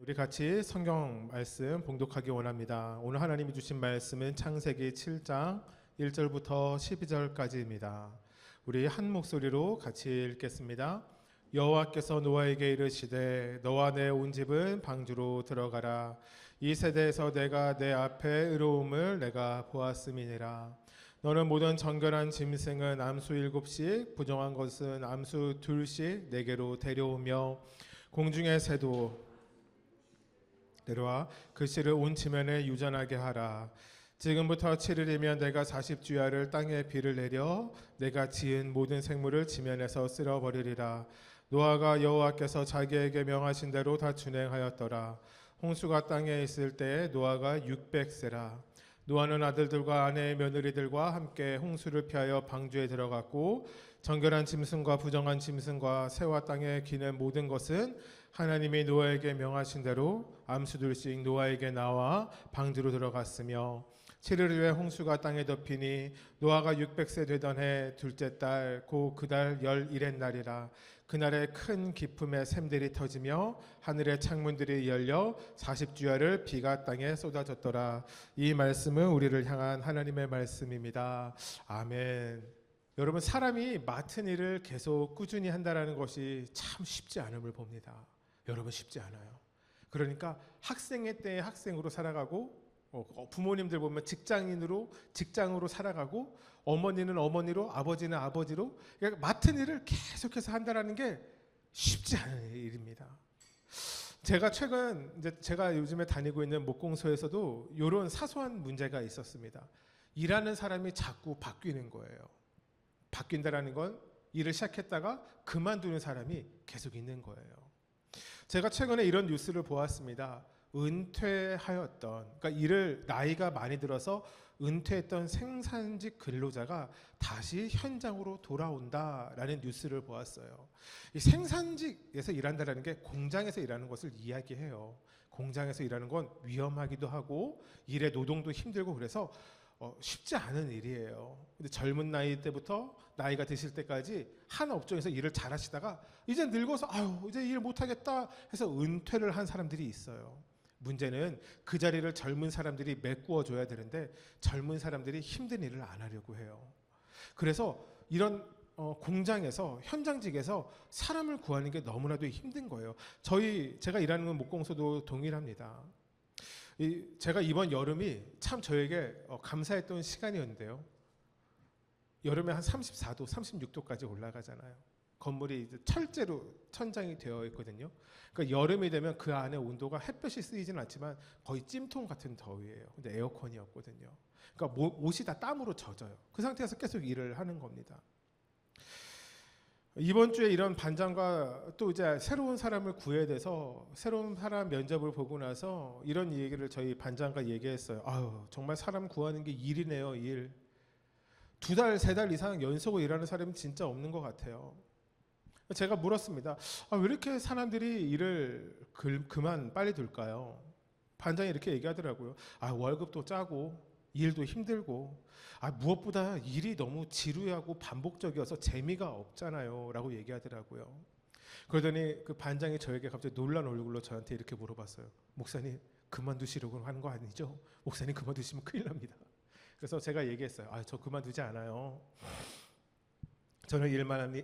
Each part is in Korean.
우리 같이 성경 말씀 봉독하기 원합니다. 오늘 하나님이 주신 말씀은 창세기 7장 1절부터 12절까지입니다. 우리 한 목소리로 같이 읽겠습니다. 여호와께서 노아에게 이르시되 너와 내 온 집은 방주로 들어가라. 이 세대에서 내가 내 앞에 의로움을 내가 보았음이니라. 너는 모든 정결한 짐승은 암수 7씩 부정한 것은 암수 2씩 내게로 데려오며 공중의 새도 내려와 그 씨를 온 지면에 유전하게 하라. 지금부터 7일이면 내가 40주야를 땅에 비를 내려 내가 지은 모든 생물을 지면에서 쓸어버리리라. 노아가 여호와께서 자기에게 명하신 대로 다 준행하였더라. 홍수가 땅에 있을 때에 노아가 600세라. 노아는 아들들과 아내의 며느리들과 함께 홍수를 피하여 방주에 들어갔고 정결한 짐승과 부정한 짐승과 새와 땅에 기는 모든 것은 하나님이 노아에게 명하신 대로 암수둘씩 노아에게 나와 방주로 들어갔으며 7일 후에 홍수가 땅에 덮이니 노아가 600세 되던 해 둘째 달 고 그달 11의 날이라. 그날에 큰 기품의 샘들이 터지며 하늘의 창문들이 열려 40주야를 비가 땅에 쏟아졌더라. 이 말씀은 우리를 향한 하나님의 말씀입니다. 아멘. 여러분, 사람이 맡은 일을 계속 꾸준히 한다는 것이 참 쉽지 않음을 봅니다. 여러분, 쉽지 않아요. 그러니까 학생의 때에 학생으로 살아가고 부모님들 보면 직장으로 살아가고 어머니는 어머니로 아버지는 아버지로 그러니까 맡은 일을 계속해서 한다는 게 쉽지 않은 일입니다. 제가 요즘에 다니고 있는 목공소에서도 이런 사소한 문제가 있었습니다. 일하는 사람이 자꾸 바뀌는 거예요. 바뀐다라는 건 일을 시작했다가 그만두는 사람이 계속 있는 거예요. 제가 최근에 이런 뉴스를 보았습니다. 그러니까 일을 나이가 많이 들어서 은퇴했던 생산직 근로자가 다시 현장으로 돌아온다라는 뉴스를 보았어요. 이 생산직에서 일한다는 게 공장에서 일하는 것을 이야기해요. 공장에서 일하는 건 위험하기도 하고 일의 노동도 힘들고 그래서 쉽지 않은 일이에요. 근데 젊은 나이 때부터 나이가 드실 때까지 한 업종에서 일을 잘 하시다가 이제 늙어서 이제 일 못하겠다 해서 은퇴를 한 사람들이 있어요. 문제는 그 자리를 젊은 사람들이 메꾸어 줘야 되는데 젊은 사람들이 힘든 일을 안 하려고 해요. 그래서 이런 공장에서 현장직에서 사람을 구하는 게 너무나도 힘든 거예요. 제가 일하는 목공소도 동일합니다. 제가 이번 여름이 참 저에게 감사했던 시간이었는데요. 여름에 한 34도, 36도까지 올라가잖아요. 건물이 이제 철제로 천장이 되어 있거든요. 그러니까 여름이 되면 그 안에 온도가 햇볕이 쓰이지는 않지만 거의 찜통 같은 더위예요. 근데 에어컨이었거든요. 그러니까 옷이 다 땀으로 젖어요. 그 상태에서 계속 일을 하는 겁니다. 이번 주에 이런 반장과 또 이제 새로운 사람을 구해야 돼서 새로운 사람 면접을 보고 나서 이런 얘기를 저희 반장과 얘기했어요. 정말 사람 구하는 게 일이네요, 일. 2달, 3달 이상 연속으로 일하는 사람이 진짜 없는 것 같아요. 제가 물었습니다. 왜 이렇게 사람들이 일을 그만 빨리 둘까요? 반장이 이렇게 얘기하더라고요. 월급도 짜고 일도 힘들고 무엇보다 일이 너무 지루하고 반복적이어서 재미가 없잖아요 라고 얘기하더라고요. 그러더니 그 반장이 저에게 갑자기 놀란 얼굴로 저한테 이렇게 물어봤어요. 목사님, 그만두시려고 하는 거 아니죠? 목사님 그만두시면 큰일 납니다. 그래서 제가 얘기했어요. 저 그만두지 않아요. 저는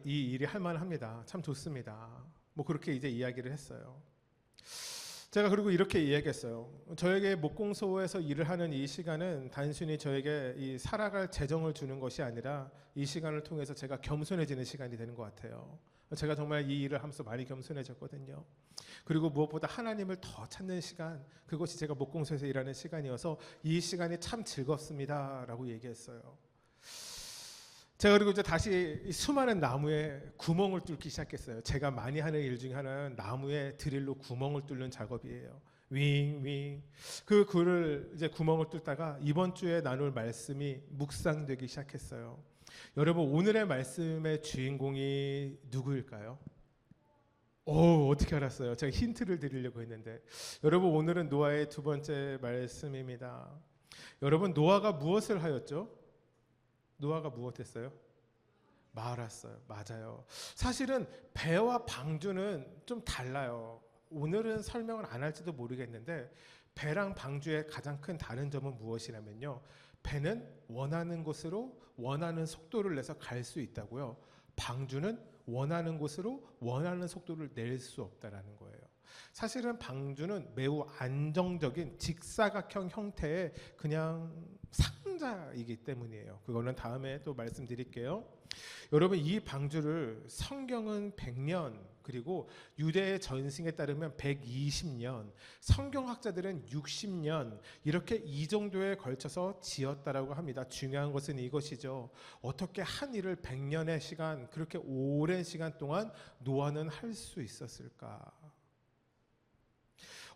이 일이 할만합니다. 참 좋습니다. 그렇게 이제 이야기를 했어요. 제가 그리고 이렇게 이야기했어요. 저에게 목공소에서 일을 하는 이 시간은 단순히 저에게 이 살아갈 재정을 주는 것이 아니라 이 시간을 통해서 제가 겸손해지는 시간이 되는 것 같아요. 제가 정말 이 일을 하면서 많이 겸손해졌거든요. 그리고 무엇보다 하나님을 더 찾는 시간, 그것이 제가 목공소에서 일하는 시간이어서 이 시간이 참 즐겁습니다 라고 얘기했어요. 제가 그리고 이제 다시 수많은 나무에 구멍을 뚫기 시작했어요. 제가 많이 하는 일 중에 하나는 나무에 드릴로 구멍을 뚫는 작업이에요. 윙. 그 이제 구멍을 뚫다가 이번 주에 나눌 말씀이 묵상되기 시작했어요. 여러분, 오늘의 말씀의 주인공이 누구일까요? 어떻게 알았어요? 제가 힌트를 드리려고 했는데 여러분, 오늘은 노아의 2번째 말씀입니다. 여러분, 노아가 무엇을 하였죠? 노아가 무엇했어요? 말았어요. 맞아요. 사실은 배와 방주는 좀 달라요. 오늘은 설명을 안 할지도 모르겠는데 배랑 방주의 가장 큰 다른 점은 무엇이냐면요. 배는 원하는 곳으로 원하는 속도를 내서 갈 수 있다고요. 방주는 원하는 곳으로 원하는 속도를 낼 수 없다라는 거예요. 사실은 방주는 매우 안정적인 직사각형 형태의 그냥 상자이기 때문이에요. 그거는 다음에 또 말씀드릴게요. 여러분, 이 방주를 성경은 100년, 그리고 유대의 전승에 따르면 120년, 성경학자들은 60년, 이렇게 이 정도에 걸쳐서 지었다라고 합니다. 중요한 것은 이것이죠. 어떻게 한 일을 100년의 시간, 그렇게 오랜 시간 동안 노아는 할 수 있었을까?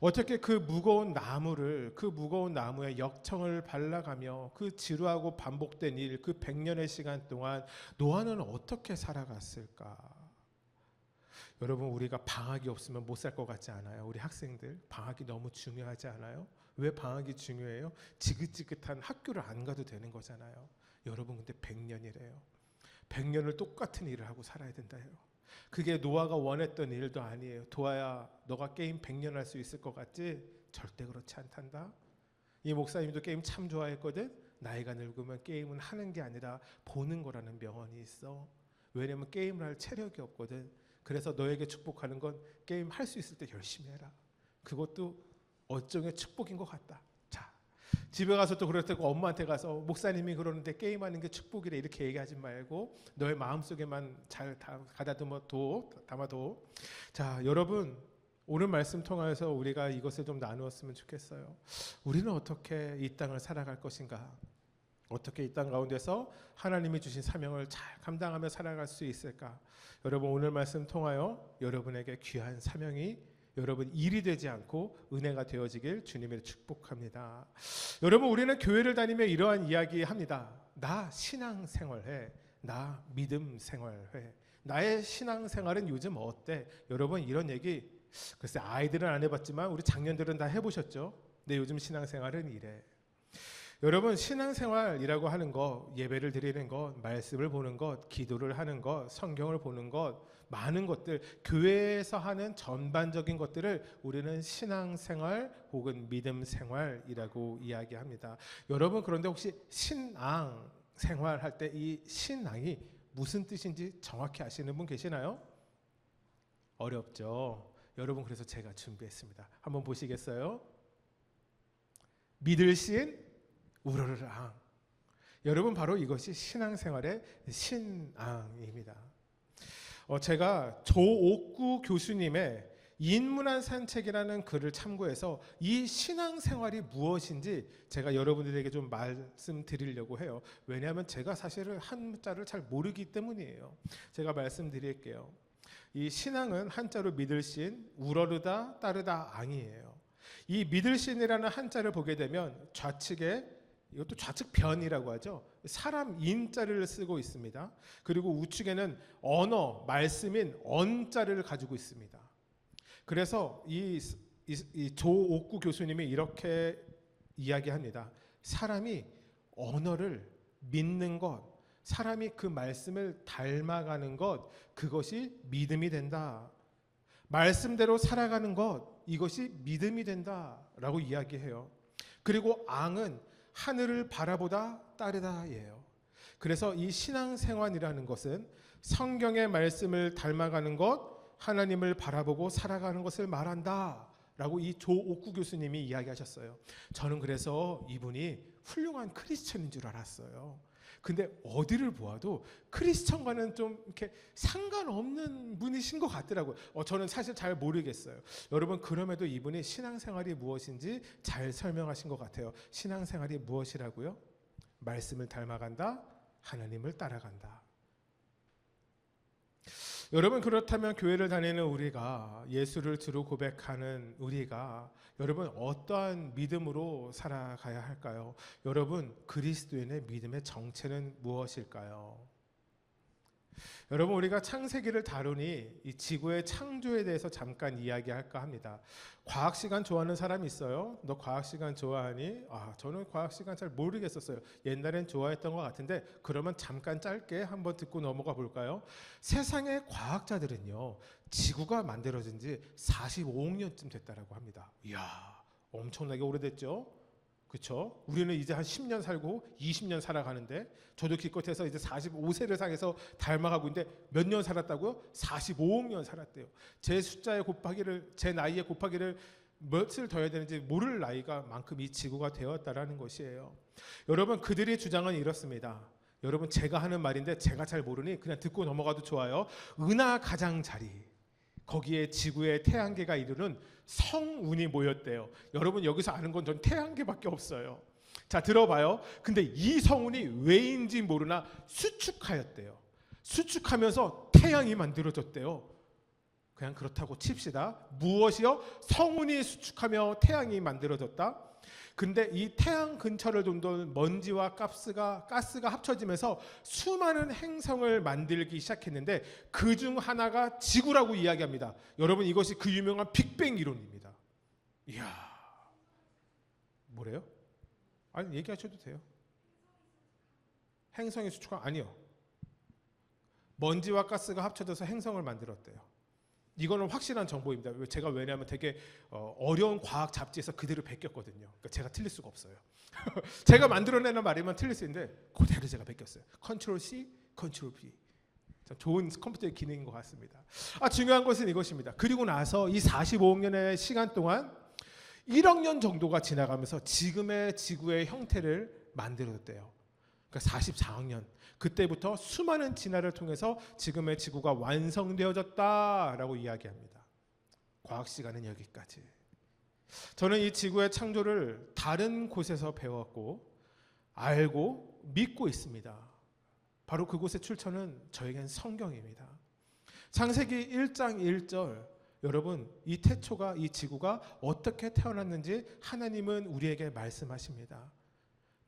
어떻게 그 무거운 나무에 역청을 발라가며 그 지루하고 반복된 일, 그 100년의 시간 동안 노아는 어떻게 살아갔을까? 여러분, 우리가 방학이 없으면 못 살 것 같지 않아요? 우리 학생들 방학이 너무 중요하지 않아요? 왜 방학이 중요해요? 지긋지긋한 학교를 안 가도 되는 거잖아요. 여러분, 근데 100년이래요. 100년을 똑같은 일을 하고 살아야 된다요. 그게 노아가 원했던 일도 아니에요. 도아야, 너가 게임 100년 할 수 있을 것 같지? 절대 그렇지 않단다. 이 목사님도 게임 참 좋아했거든. 나이가 늙으면 게임은 하는 게 아니라 보는 거라는 명언이 있어. 왜냐면 게임을 할 체력이 없거든. 그래서 너에게 축복하는 건 게임 할 수 있을 때 열심히 해라. 그것도 어쩌면 축복인 것 같다. 자, 집에 가서 또 그럴 때고 엄마한테 가서 목사님이 그러는데 게임하는 게 축복이래 이렇게 얘기하지 말고 너의 마음속에만 잘 담아둬. 자, 여러분, 오늘 말씀 통해서 우리가 이것을 좀 나누었으면 좋겠어요. 우리는 어떻게 이 땅을 살아갈 것인가? 어떻게 이 땅 가운데서 하나님이 주신 사명을 잘 감당하며 살아갈 수 있을까? 여러분, 오늘 말씀 통하여 여러분에게 귀한 사명이 여러분 일이 되지 않고 은혜가 되어지길 주님을 축복합니다. 여러분, 우리는 교회를 다니며 이러한 이야기 합니다. 나 신앙생활해. 나 믿음 생활해. 나의 신앙생활은 요즘 어때? 여러분, 이런 얘기 글쎄 아이들은 안 해봤지만 우리 장년들은 다 해보셨죠? 내 요즘 신앙생활은 이래. 여러분, 신앙생활이라고 하는 것, 예배를 드리는 것, 말씀을 보는 것, 기도를 하는 것, 성경을 보는 것, 많은 것들, 교회에서 하는 전반적인 것들을 우리는 신앙생활 혹은 믿음생활이라고 이야기합니다. 여러분, 그런데 혹시 신앙생활 할 때 이 신앙이 무슨 뜻인지 정확히 아시는 분 계시나요? 어렵죠? 여러분, 그래서 제가 준비했습니다. 한번 보시겠어요? 믿을 신 우러를 앙. 여러분, 바로 이것이 신앙생활의 신앙입니다. 제가 조옥구 교수님의 인문한 산책이라는 글을 참고해서 이 신앙생활이 무엇인지 제가 여러분들에게 좀 말씀드리려고 해요. 왜냐하면 제가 사실은 한자를 잘 모르기 때문이에요. 제가 말씀드릴게요. 이 신앙은 한자로 믿을 신, 우러르다, 따르다, 앙이에요. 이 믿을 신이라는 한자를 보게 되면 좌측에, 이것도 좌측 변이라고 하죠. 사람 인자를 쓰고 있습니다. 그리고 우측에는 언어, 말씀인 언자를 가지고 있습니다. 그래서 이 조옥구 교수님이 이렇게 이야기합니다. 사람이 언어를 믿는 것, 사람이 그 말씀을 닮아가는 것, 그것이 믿음이 된다. 말씀대로 살아가는 것, 이것이 믿음이 된다라고 이야기해요. 그리고 앙은 하늘을 바라보다 따르다예요. 그래서 이 신앙생활이라는 것은 성경의 말씀을 닮아가는 것, 하나님을 바라보고 살아가는 것을 말한다라고 이 조옥구 교수님이 이야기하셨어요. 저는 그래서 이분이 훌륭한 크리스천인 줄 알았어요. 근데 어디를 보아도 크리스천과는 좀 이렇게 상관없는 분이신 것 같더라고요. 저는 사실 잘 모르겠어요. 여러분, 그럼에도 이분이 신앙생활이 무엇인지 잘 설명하신 것 같아요. 신앙생활이 무엇이라고요? 말씀을 닮아간다, 하나님을 따라간다. 여러분, 그렇다면 교회를 다니는 우리가, 예수를 주로 고백하는 우리가 여러분 어떠한 믿음으로 살아가야 할까요? 여러분, 그리스도인의 믿음의 정체는 무엇일까요? 여러분, 우리가 창세기를 다루니 이 지구의 창조에 대해서 잠깐 이야기할까 합니다. 과학 시간 좋아하는 사람이 있어요? 너 과학 시간 좋아하니? 저는 과학 시간 잘 모르겠었어요. 옛날엔 좋아했던 것 같은데, 그러면 잠깐 짧게 한번 듣고 넘어가 볼까요? 세상의 과학자들은요, 지구가 만들어진 지 45억 년쯤 됐다라고 합니다. 이야, 엄청나게 오래됐죠? 그렇죠? 우리는 이제 한 10년 살고 20년 살아가는데, 저도 기껏해서 이제 45세를 상해서 닮아가고 있는데 몇 년 살았다고요? 45억 년 살았대요. 제 숫자의 곱하기를, 제 나이의 곱하기를 몇을 더해야 되는지 모를 나이가 만큼 이 지구가 되었다라는 것이에요. 여러분, 그들의 주장은 이렇습니다. 여러분, 제가 하는 말인데 제가 잘 모르니 그냥 듣고 넘어가도 좋아요. 은하 가장자리, 거기에 지구의 태양계가 이루는 성운이 모였대요. 여러분, 여기서 아는 건 전 태양계밖에 없어요. 자, 들어봐요. 근데 이 성운이 왜인지 모르나 수축하였대요. 수축하면서 태양이 만들어졌대요. 그냥 그렇다고 칩시다. 무엇이요? 성운이 수축하며 태양이 만들어졌다. 근데 이 태양 근처를 돈돈 먼지와 가스가 합쳐지면서 수많은 행성을 만들기 시작했는데, 그 중 하나가 지구라고 이야기합니다. 여러분, 이것이 그 유명한 빅뱅 이론입니다. 이야, 뭐래요? 아니, 얘기하셔도 돼요. 행성이 수축한, 아니요. 먼지와 가스가 합쳐져서 행성을 만들었대요. 이거는 확실한 정보입니다. 왜냐하면 되게 어려운 과학 잡지에서 그대로 베꼈거든요. 그러니까 제가 틀릴 수가 없어요. 제가 만들어내는 말이면 틀릴 수 있는데 그대로 제가 베꼈어요. 컨트롤 C, 컨트롤 V. 좋은 컴퓨터의 기능인 것 같습니다. 중요한 것은 이것입니다. 그리고 나서 이 45억 년의 시간 동안 1억 년 정도가 지나가면서 지금의 지구의 형태를 만들어졌대요. 그러니까 44억 년. 그때부터 수많은 진화를 통해서 지금의 지구가 완성되어졌다라고 이야기합니다. 과학 시간은 여기까지. 저는 이 지구의 창조를 다른 곳에서 배웠고 알고 믿고 있습니다. 바로 그곳의 출처는 저에겐 성경입니다. 창세기 1장 1절, 여러분, 이 태초가, 이 지구가 어떻게 태어났는지 하나님은 우리에게 말씀하십니다.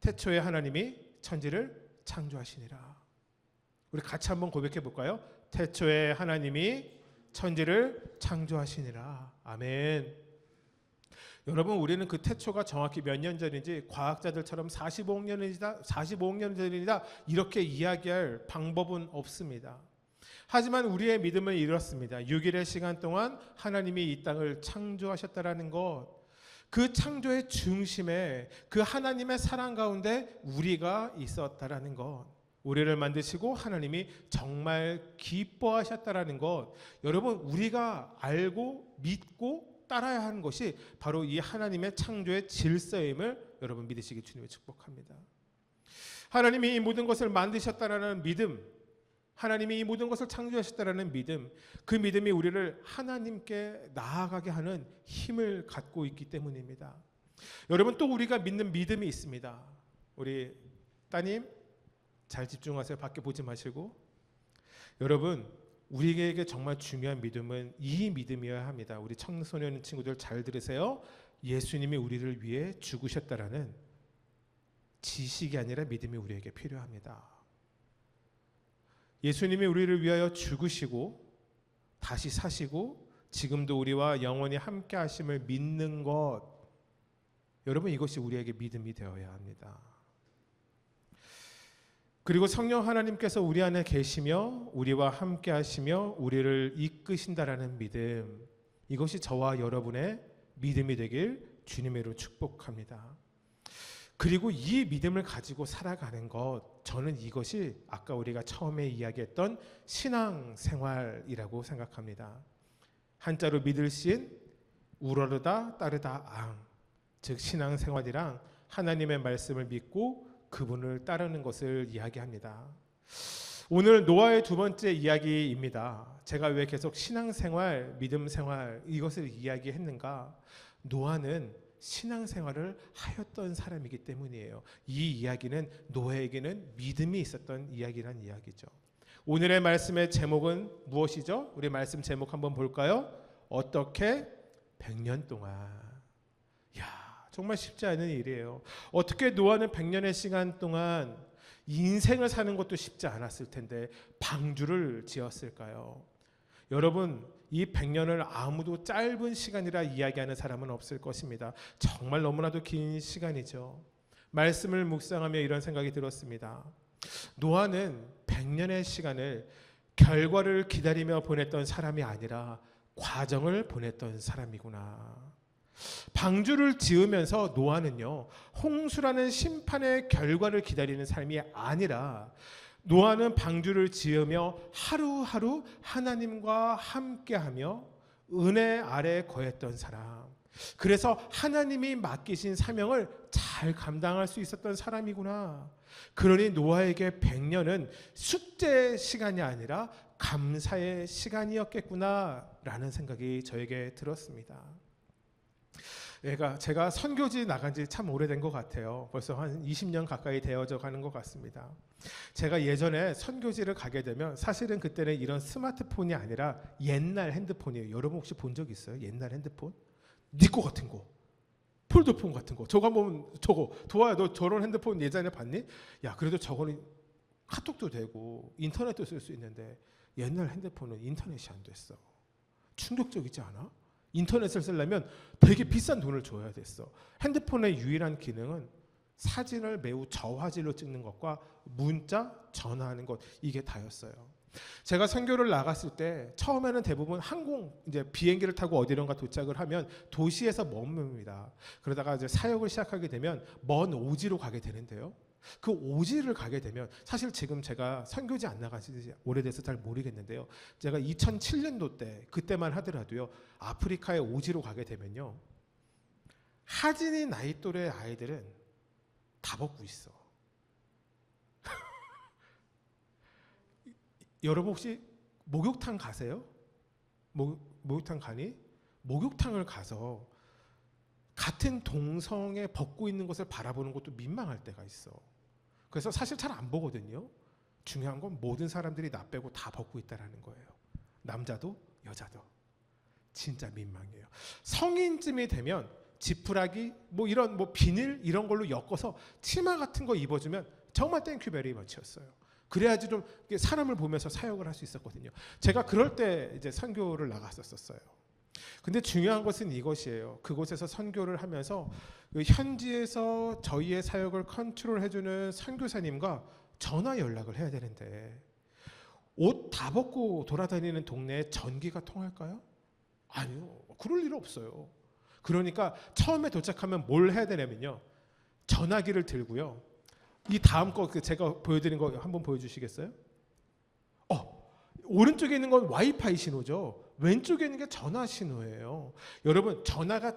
태초에 하나님이 천지를 창조하시니라. 우리 같이 한번 고백해 볼까요? 태초에 하나님이 천지를 창조하시니라. 아멘. 여러분, 우리는 그 태초가 정확히 몇 년 전인지 과학자들처럼 45억 년 전이다 이렇게 이야기할 방법은 없습니다. 하지만 우리의 믿음은 이렇습니다. 6일의 시간 동안 하나님이 이 땅을 창조하셨다라는 것, 그 창조의 중심에 그 하나님의 사랑 가운데 우리가 있었다라는 것, 우리를 만드시고 하나님이 정말 기뻐하셨다라는 것, 여러분, 우리가 알고 믿고 따라야 하는 것이 바로 이 하나님의 창조의 질서임을 여러분 믿으시기 주님의 축복합니다. 하나님이 이 모든 것을 만드셨다라는 믿음, 하나님이 이 모든 것을 창조하셨다라는 믿음, 그 믿음이 우리를 하나님께 나아가게 하는 힘을 갖고 있기 때문입니다. 여러분, 또 우리가 믿는 믿음이 있습니다. 우리 따님 잘 집중하세요. 밖에 보지 마시고. 여러분, 우리에게 정말 중요한 믿음은 이 믿음이어야 합니다. 우리 청소년 친구들 잘 들으세요. 예수님이 우리를 위해 죽으셨다라는 지식이 아니라 믿음이 우리에게 필요합니다. 예수님이 우리를 위하여 죽으시고 다시 사시고 지금도 우리와 영원히 함께 하심을 믿는 것, 여러분, 이것이 우리에게 믿음이 되어야 합니다. 그리고 성령 하나님께서 우리 안에 계시며 우리와 함께 하시며 우리를 이끄신다라는 믿음, 이것이 저와 여러분의 믿음이 되길 주님의 이름으로 축복합니다. 그리고 이 믿음을 가지고 살아가는 것, 저는 이것이 아까 우리가 처음에 이야기했던 신앙생활이라고 생각합니다. 한자로 믿을 신, 우러르다 따르다 앙, 즉 신앙생활이랑 하나님의 말씀을 믿고 그분을 따르는 것을 이야기합니다. 오늘 노아의 두 번째 이야기입니다. 제가 왜 계속 신앙생활, 믿음생활 이것을 이야기했는가? 노아는 신앙생활을 하였던 사람이기 때문이에요. 이 이야기는 노아에게는 믿음이 있었던 이야기란 이야기죠. 오늘의 말씀의 제목은 무엇이죠? 우리 말씀 제목 한번 볼까요? 어떻게 100년 동안. 야, 정말 쉽지 않은 일이에요. 어떻게 노아는 100년의 시간 동안 인생을 사는 것도 쉽지 않았을 텐데 방주를 지었을까요? 여러분, 이 100년을 아무도 짧은 시간이라 이야기하는 사람은 없을 것입니다. 정말 너무나도 긴 시간이죠. 말씀을 묵상하며 이런 생각이 들었습니다. 노아는 100년의 시간을 결과를 기다리며 보냈던 사람이 아니라 과정을 보냈던 사람이구나. 방주를 지으면서 노아는요, 홍수라는 심판의 결과를 기다리는 삶이 아니라 노아는 방주를 지으며 하루하루 하나님과 함께하며 은혜 아래 거했던 사람. 그래서 하나님이 맡기신 사명을 잘 감당할 수 있었던 사람이구나. 그러니 노아에게 100년은 숙제의 시간이 아니라 감사의 시간이었겠구나 라는 생각이 저에게 들었습니다. 제가 선교지 나간 지 참 오래된 것 같아요. 벌써 한 20년 가까이 되어져 가는 것 같습니다. 제가 예전에 선교지를 가게 되면 사실은 그때는 이런 스마트폰이 아니라 옛날 핸드폰이에요. 여러분 혹시 본 적 있어요? 옛날 핸드폰? 니꺼 같은 거, 폴더폰 같은 거. 저거 한번 저거 도와야 너 저런 핸드폰 예전에 봤니? 야, 그래도 저거는 카톡도 되고 인터넷도 쓸 수 있는데 옛날 핸드폰은 인터넷이 안 됐어. 충격적이지 않아? 인터넷을 쓰려면 되게 비싼 돈을 줘야 됐어. 핸드폰의 유일한 기능은 사진을 매우 저화질로 찍는 것과 문자, 전화하는 것, 이게 다였어요. 제가 선교를 나갔을 때 처음에는 대부분 이제 비행기를 타고 어디론가 도착을 하면 도시에서 머뭅니다. 그러다가 이제 사역을 시작하게 되면 먼 오지로 가게 되는데요. 그 오지를 가게 되면 사실 지금 제가 선교지 안 나간 지 오래돼서 잘 모르겠는데요. 제가 2007년도 때 그때만 하더라도요. 아프리카의 오지로 가게 되면요. 하진이 나이 또래 아이들은 다 벗고 있어. 여러분 혹시 목욕탕 가세요? 목욕탕 가니? 목욕탕을 가서 같은 동성애 벗고 있는 것을 바라보는 것도 민망할 때가 있어. 그래서 사실 잘 안 보거든요. 중요한 건 모든 사람들이 나 빼고 다 벗고 있다라는 거예요. 남자도 여자도. 진짜 민망해요. 성인쯤이 되면 지푸라기 이런 비닐 이런 걸로 엮어서 치마 같은 거 입어주면 정말 땡큐 베리 머치였어요. 그래야지 좀 사람을 보면서 사역을 할 수 있었거든요. 제가 그럴 때 이제 선교를 나갔었어요. 근데 중요한 것은 이것이에요. 그곳에서 선교를 하면서 현지에서 저희의 사역을 컨트롤해주는 선교사님과 전화 연락을 해야 되는데 옷 다 벗고 돌아다니는 동네에 전기가 통할까요? 아니요. 그럴 일 없어요. 그러니까 처음에 도착하면 뭘 해야 되냐면요. 전화기를 들고요. 이 다음 거 제가 보여드린 거 한번 보여주시겠어요? 오른쪽에 있는 건 와이파이 신호죠. 왼쪽에 있는 게 전화 신호예요. 여러분 전화가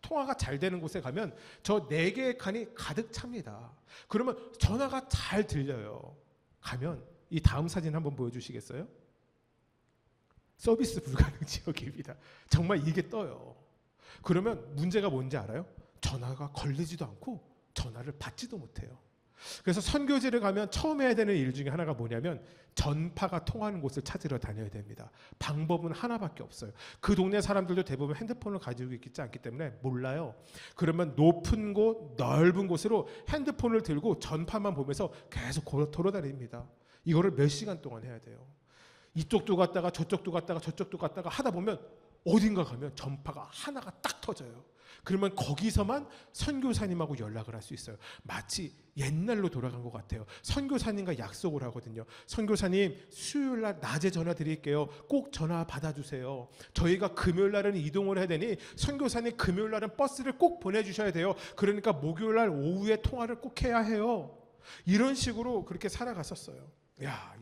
통화가 잘 되는 곳에 가면 저 4개의 칸이 가득 찹니다. 그러면 전화가 잘 들려요. 가면 이 다음 사진 한번 보여주시겠어요? 서비스 불가능 지역입니다. 정말 이게 떠요. 그러면 문제가 뭔지 알아요? 전화가 걸리지도 않고 전화를 받지도 못해요. 그래서 선교지를 가면 처음 해야 되는 일 중에 하나가 뭐냐면 전파가 통하는 곳을 찾으러 다녀야 됩니다. 방법은 하나밖에 없어요. 그 동네 사람들도 대부분 핸드폰을 가지고 있지 않기 때문에 몰라요. 그러면 높은 곳, 넓은 곳으로 핸드폰을 들고 전파만 보면서 계속 돌아다닙니다. 이거를 몇 시간 동안 해야 돼요. 이쪽도 갔다가 저쪽도 갔다가 저쪽도 갔다가 하다 보면 어딘가 가면 전파가 하나가 딱 터져요. 그러면 거기서만 선교사님하고 연락을 할 수 있어요. 마치 옛날로 돌아간 것 같아요. 선교사님과 약속을 하거든요. 선교사님 수요일날 낮에 전화 드릴게요. 꼭 전화 받아주세요. 저희가 금요일날은 이동을 해야 되니 선교사님 금요일날은 버스를 꼭 보내주셔야 돼요. 그러니까 목요일날 오후에 통화를 꼭 해야 해요. 이런 식으로 그렇게 살아갔었어요.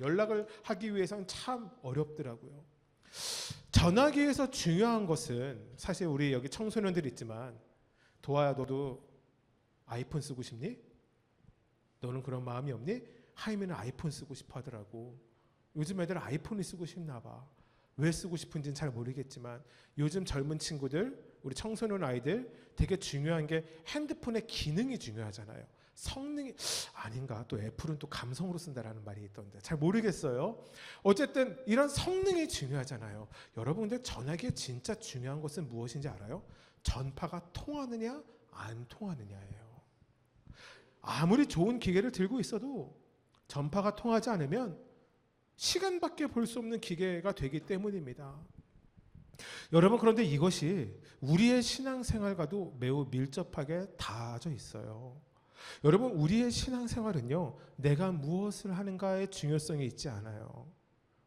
연락을 하기 위해서는 참 어렵더라고요. 전화기에서 중요한 것은 사실 우리 여기 청소년들 있지만 도아야 너도 아이폰 쓰고 싶니? 너는 그런 마음이 없니? 하임이는 아이폰 쓰고 싶어 하더라고. 요즘 애들 아이폰이 쓰고 싶나 봐. 왜 쓰고 싶은지는 잘 모르겠지만 요즘 젊은 친구들, 우리 청소년 아이들 되게 중요한 게 핸드폰의 기능이 중요하잖아요. 성능이 아닌가? 또 애플은 또 감성으로 쓴다라는 말이 있던데 잘 모르겠어요. 어쨌든 이런 성능이 중요하잖아요. 여러분들 전화기에 진짜 중요한 것은 무엇인지 알아요? 전파가 통하느냐 안 통하느냐예요. 아무리 좋은 기계를 들고 있어도 전파가 통하지 않으면 시간밖에 볼 수 없는 기계가 되기 때문입니다. 여러분, 그런데 이것이 우리의 신앙생활과도 매우 밀접하게 닿아져 있어요. 여러분, 우리의 신앙생활은요, 내가 무엇을 하는가의 중요성이 있지 않아요.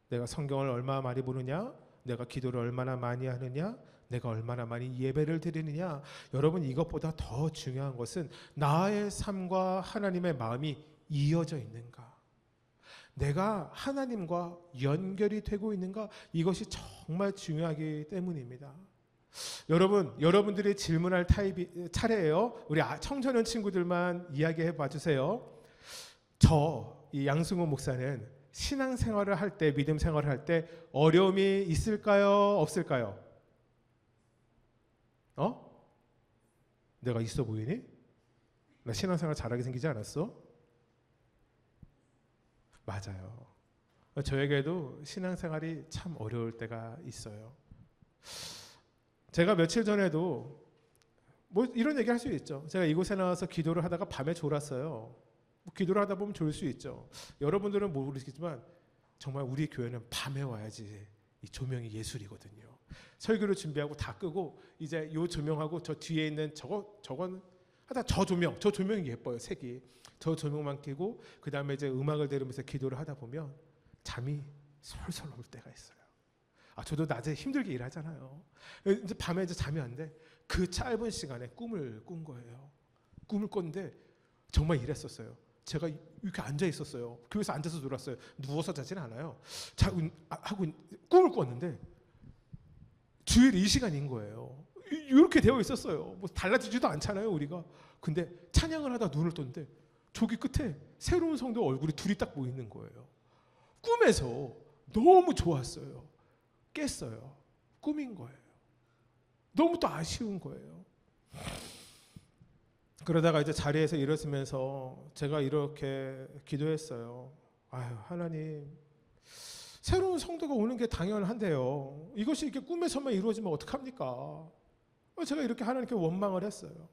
내가 성경을 얼마나 많이 보느냐, 내가 기도를 얼마나 많이 하느냐, 내가 얼마나 많이 예배를 드리느냐. 여러분, 이것보다 더 중요한 것은 나의 삶과 하나님의 마음이 이어져 있는가, 내가 하나님과 연결이 되고 있는가, 이것이 정말 중요하기 때문입니다. 여러분, 여러분들이 질문할 차례예요. 우리 청소년 친구들만 이야기해 봐주세요. 이 양승호 목사는 신앙생활을 할 때, 믿음 생활을 할 때 어려움이 있을까요? 없을까요? 내가 있어 보이니? 나 신앙생활 잘하게 생기지 않았어? 맞아요. 저에게도 신앙생활이 참 어려울 때가 있어요. 제가 며칠 전에도 이런 얘기 할 수 있죠. 제가 이곳에 나와서 기도를 하다가 밤에 졸았어요. 기도를 하다 보면 졸 수 있죠. 여러분들은 모르시겠지만 정말 우리 교회는 밤에 와야지 이 조명이 예술이거든요. 설교를 준비하고 다 끄고 이제 요 조명하고 저 뒤에 있는 저건 하다 저 조명이 예뻐요. 색이. 저 조명만 켜고 그 다음에 이제 음악을 들으면서 기도를 하다 보면 잠이 솔솔 올 때가 있어요. 저도 낮에 힘들게 일하잖아요. 이제 밤에 이제 잠이 안 돼. 그 짧은 시간에 꿈을 꾼 거예요. 꿈을 꿨는데 정말 이랬었어요. 제가 이렇게 앉아 있었어요. 교회에서 앉아서 놀았어요. 누워서 자진 않아요. 하고 꿈을 꿨는데 주일 이 시간인 거예요. 이렇게 되어 있었어요. 달라지지도 않잖아요, 우리가. 근데 찬양을 하다 눈을 떴는데 저기 끝에 새로운 성도 얼굴이 둘이 딱 보이는 거예요. 꿈에서 너무 좋았어요. 깼어요. 꿈인 거예요. 너무 또 아쉬운 거예요. 그러다가 이제 자리에서 일어서면서 제가 이렇게 기도했어요. 하나님, 새로운 성도가 오는 게 당연한데요. 이것이 이렇게 꿈에서만 이루어지면 어떡합니까? 제가 이렇게 하나님께 원망을 했어요.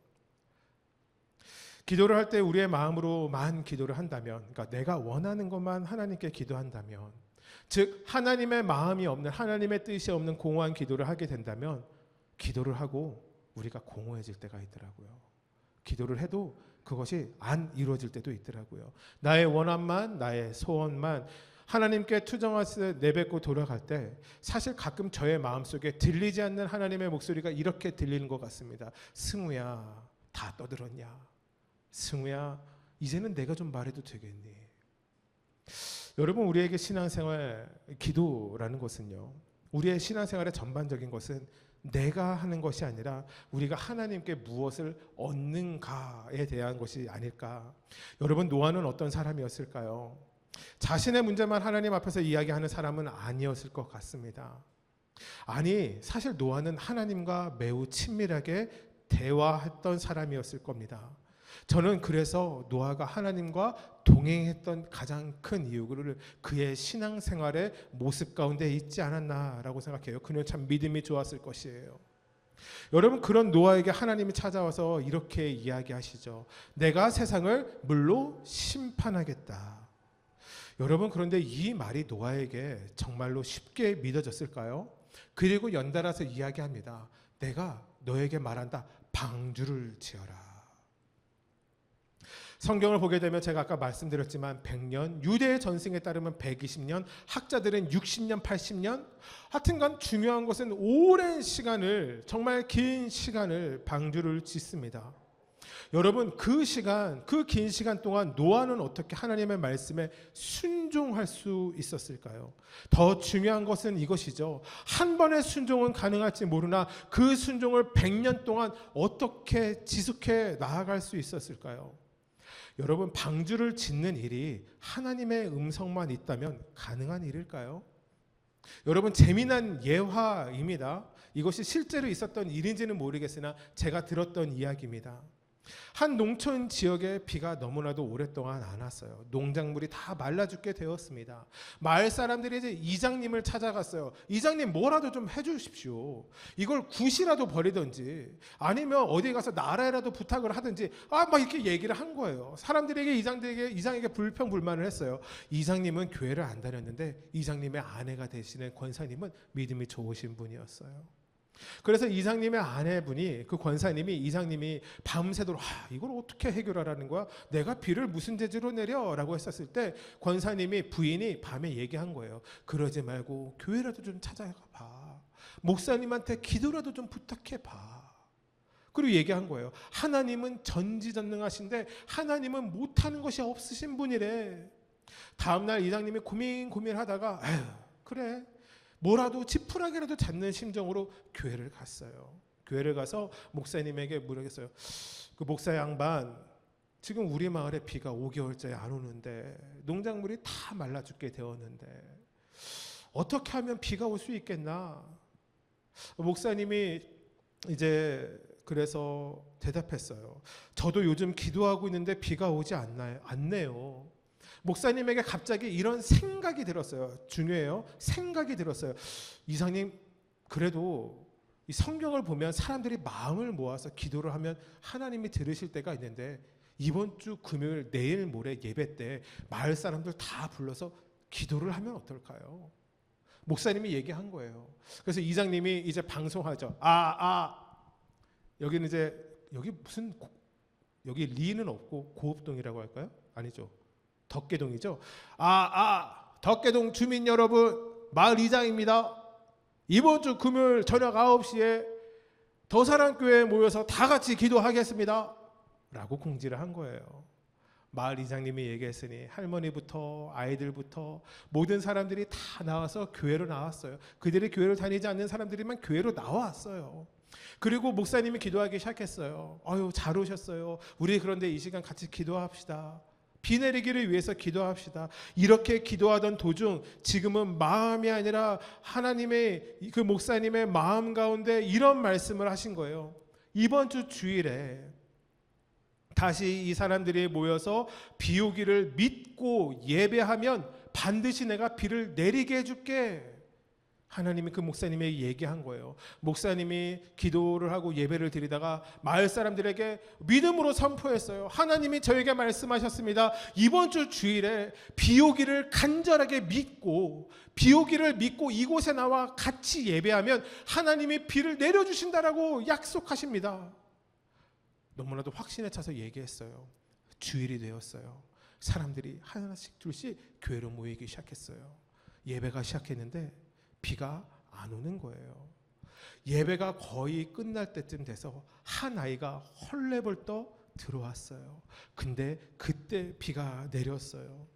기도를 할 때 우리의 마음으로만 기도를 한다면, 그러니까 내가 원하는 것만 하나님께 기도한다면, 즉 하나님의 마음이 없는, 하나님의 뜻이 없는 공허한 기도를 하게 된다면 기도를 하고 우리가 공허해질 때가 있더라고요. 기도를 해도 그것이 안 이루어질 때도 있더라고요. 나의 원함만, 나의 소원만 하나님께 투정하듯 내뱉고 돌아갈 때 사실 가끔 저의 마음속에 들리지 않는 하나님의 목소리가 이렇게 들리는 것 같습니다. 승우야, 다 떠들었냐? 승우야, 이제는 내가 좀 말해도 되겠니? 여러분, 우리에게 신앙생활, 기도라는 것은요, 우리의 신앙생활의 전반적인 것은 내가 하는 것이 아니라 우리가 하나님께 무엇을 얻는가에 대한 것이 아닐까. 여러분, 노아는 어떤 사람이었을까요? 자신의 문제만 하나님 앞에서 이야기하는 사람은 아니었을 것 같습니다. 아니, 사실 노아는 하나님과 매우 친밀하게 대화했던 사람이었을 겁니다. 저는 그래서 노아가 하나님과 동행했던 가장 큰 이유를 그의 신앙생활의 모습 가운데 있지 않았나라고 생각해요. 그는 참 믿음이 좋았을 것이에요. 여러분, 그런 노아에게 하나님이 찾아와서 이렇게 이야기하시죠. 내가 세상을 물로 심판하겠다. 여러분, 그런데 이 말이 노아에게 정말로 쉽게 믿어졌을까요? 그리고 연달아서 이야기합니다. 내가 너에게 말한다. 방주를 지어라. 성경을 보게 되면 제가 아까 말씀드렸지만 100년, 유대의 전승에 따르면 120년, 학자들은 60년, 80년, 하여튼간 중요한 것은 오랜 시간을, 정말 긴 시간을 방주를 짓습니다. 여러분, 그 긴 시간 동안 노아는 어떻게 하나님의 말씀에 순종할 수 있었을까요? 더 중요한 것은 이것이죠. 한 번의 순종은 가능할지 모르나 그 순종을 100년 동안 어떻게 지속해 나아갈 수 있었을까요? 여러분, 방주를 짓는 일이 하나님의 음성만 있다면 가능한 일일까요? 여러분, 재미난 예화입니다. 이것이 실제로 있었던 일인지는 모르겠으나 제가 들었던 이야기입니다. 한 농촌 지역에 비가 너무나도 오랫동안 안 왔어요. 농작물이 다 말라 죽게 되었습니다. 마을 사람들이 이제 이장님을 찾아갔어요. 이장님 뭐라도 좀 해주십시오. 이걸 굿이라도 버리든지 아니면 어디 가서 나라에라도 부탁을 하든지 막 이렇게 얘기를 한 거예요. 사람들에게 이장에게 불평불만을 했어요. 이장님은 교회를 안 다녔는데 이장님의 아내가 되시는 권사님은 믿음이 좋으신 분이었어요. 그래서 이장님의 아내분이 그 권사님이 이장님이 밤새도록 이걸 어떻게 해결하라는 거야? 내가 비를 무슨 재주로 내려? 라고 했었을 때 권사님이 부인이 밤에 얘기한 거예요. 그러지 말고 교회라도 좀 찾아가. 목사님한테 기도라도 좀 부탁해 봐. 그리고 얘기한 거예요. 하나님은 전지전능하신데 하나님은 못하는 것이 없으신 분이래. 다음날 이장님이 고민하다가 그래 뭐라도 지푸라기라도 잡는 심정으로 교회를 갔어요. 교회를 가서 목사님에게 물어봤어요. 그 목사 양반, 지금 우리 마을에 비가 5개월째 안 오는데 농작물이 다 말라 죽게 되었는데 어떻게 하면 비가 올 수 있겠나? 목사님이 이제 그래서 대답했어요. 저도 요즘 기도하고 있는데 비가 오지 않네요. 목사님에게 갑자기 이런 생각이 들었어요. 중요해요. 생각이 들었어요. 이장님, 그래도 이 성경을 보면 사람들이 마음을 모아서 기도를 하면 하나님이 들으실 때가 있는데 이번 주 금요일 내일 모레 예배 때 마을 사람들 다 불러서 기도를 하면 어떨까요? 목사님이 얘기한 거예요. 그래서 이장님이 이제 방송하죠. 여기는 이제 여기 리는 없고 고읍동이라고 할까요? 아니죠. 덕계동이죠. 덕계동 주민 여러분, 마을 이장입니다. 이번 주 금요일 저녁 9시에 더사랑교회에 모여서 다 같이 기도하겠습니다. 라고 공지를 한 거예요. 마을 이장님이 얘기했으니 할머니부터 아이들부터 모든 사람들이 다 나와서 교회로 나왔어요. 그들이 교회를 다니지 않는 사람들이만 교회로 나왔어요. 그리고 목사님이 기도하기 시작했어요. 잘 오셨어요. 우리 그런데 이 시간 같이 기도합시다. 비 내리기를 위해서 기도합시다. 이렇게 기도하던 도중 지금은 마음이 아니라 하나님의 그 목사님의 마음 가운데 이런 말씀을 하신 거예요. 이번 주 주일에 다시 이 사람들이 모여서 비 오기를 믿고 예배하면 반드시 내가 비를 내리게 해줄게. 하나님이 그 목사님에게 얘기한 거예요. 목사님이 기도를 하고 예배를 드리다가 마을 사람들에게 믿음으로 선포했어요. 하나님이 저에게 말씀하셨습니다. 이번 주 주일에 비 오기를 간절하게 믿고 이곳에 나와 같이 예배하면 하나님이 비를 내려주신다라고 약속하십니다. 너무나도 확신에 차서 얘기했어요. 주일이 되었어요. 사람들이 하나씩 둘씩 교회로 모이기 시작했어요. 예배가 시작했는데 비가 안 오는 거예요. 예배가 거의 끝날 때쯤 돼서 한 아이가 헐레벌떡 들어왔어요. 근데 그때 비가 내렸어요.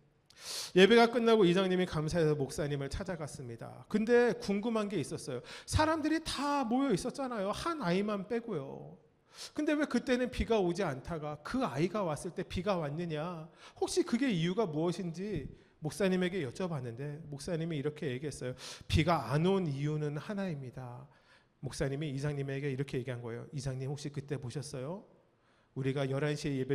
예배가 끝나고 이장님이 감사해서 목사님을 찾아갔습니다. 근데 궁금한 게 있었어요. 사람들이 다 모여 있었잖아요. 한 아이만 빼고요. 근데 왜 그때는 비가 오지 않다가 그 아이가 왔을 때 비가 왔느냐? 혹시 그게 이유가 무엇인지 목사님에게 여쭤봤는데 목사님이 이렇게 얘기했어요. 비가 안 온 이유는 하나입니다. 목사님이 이장님에게 이렇게 얘기한 거예요. 이장님 혹시 그때 보셨어요? 우리가 11시에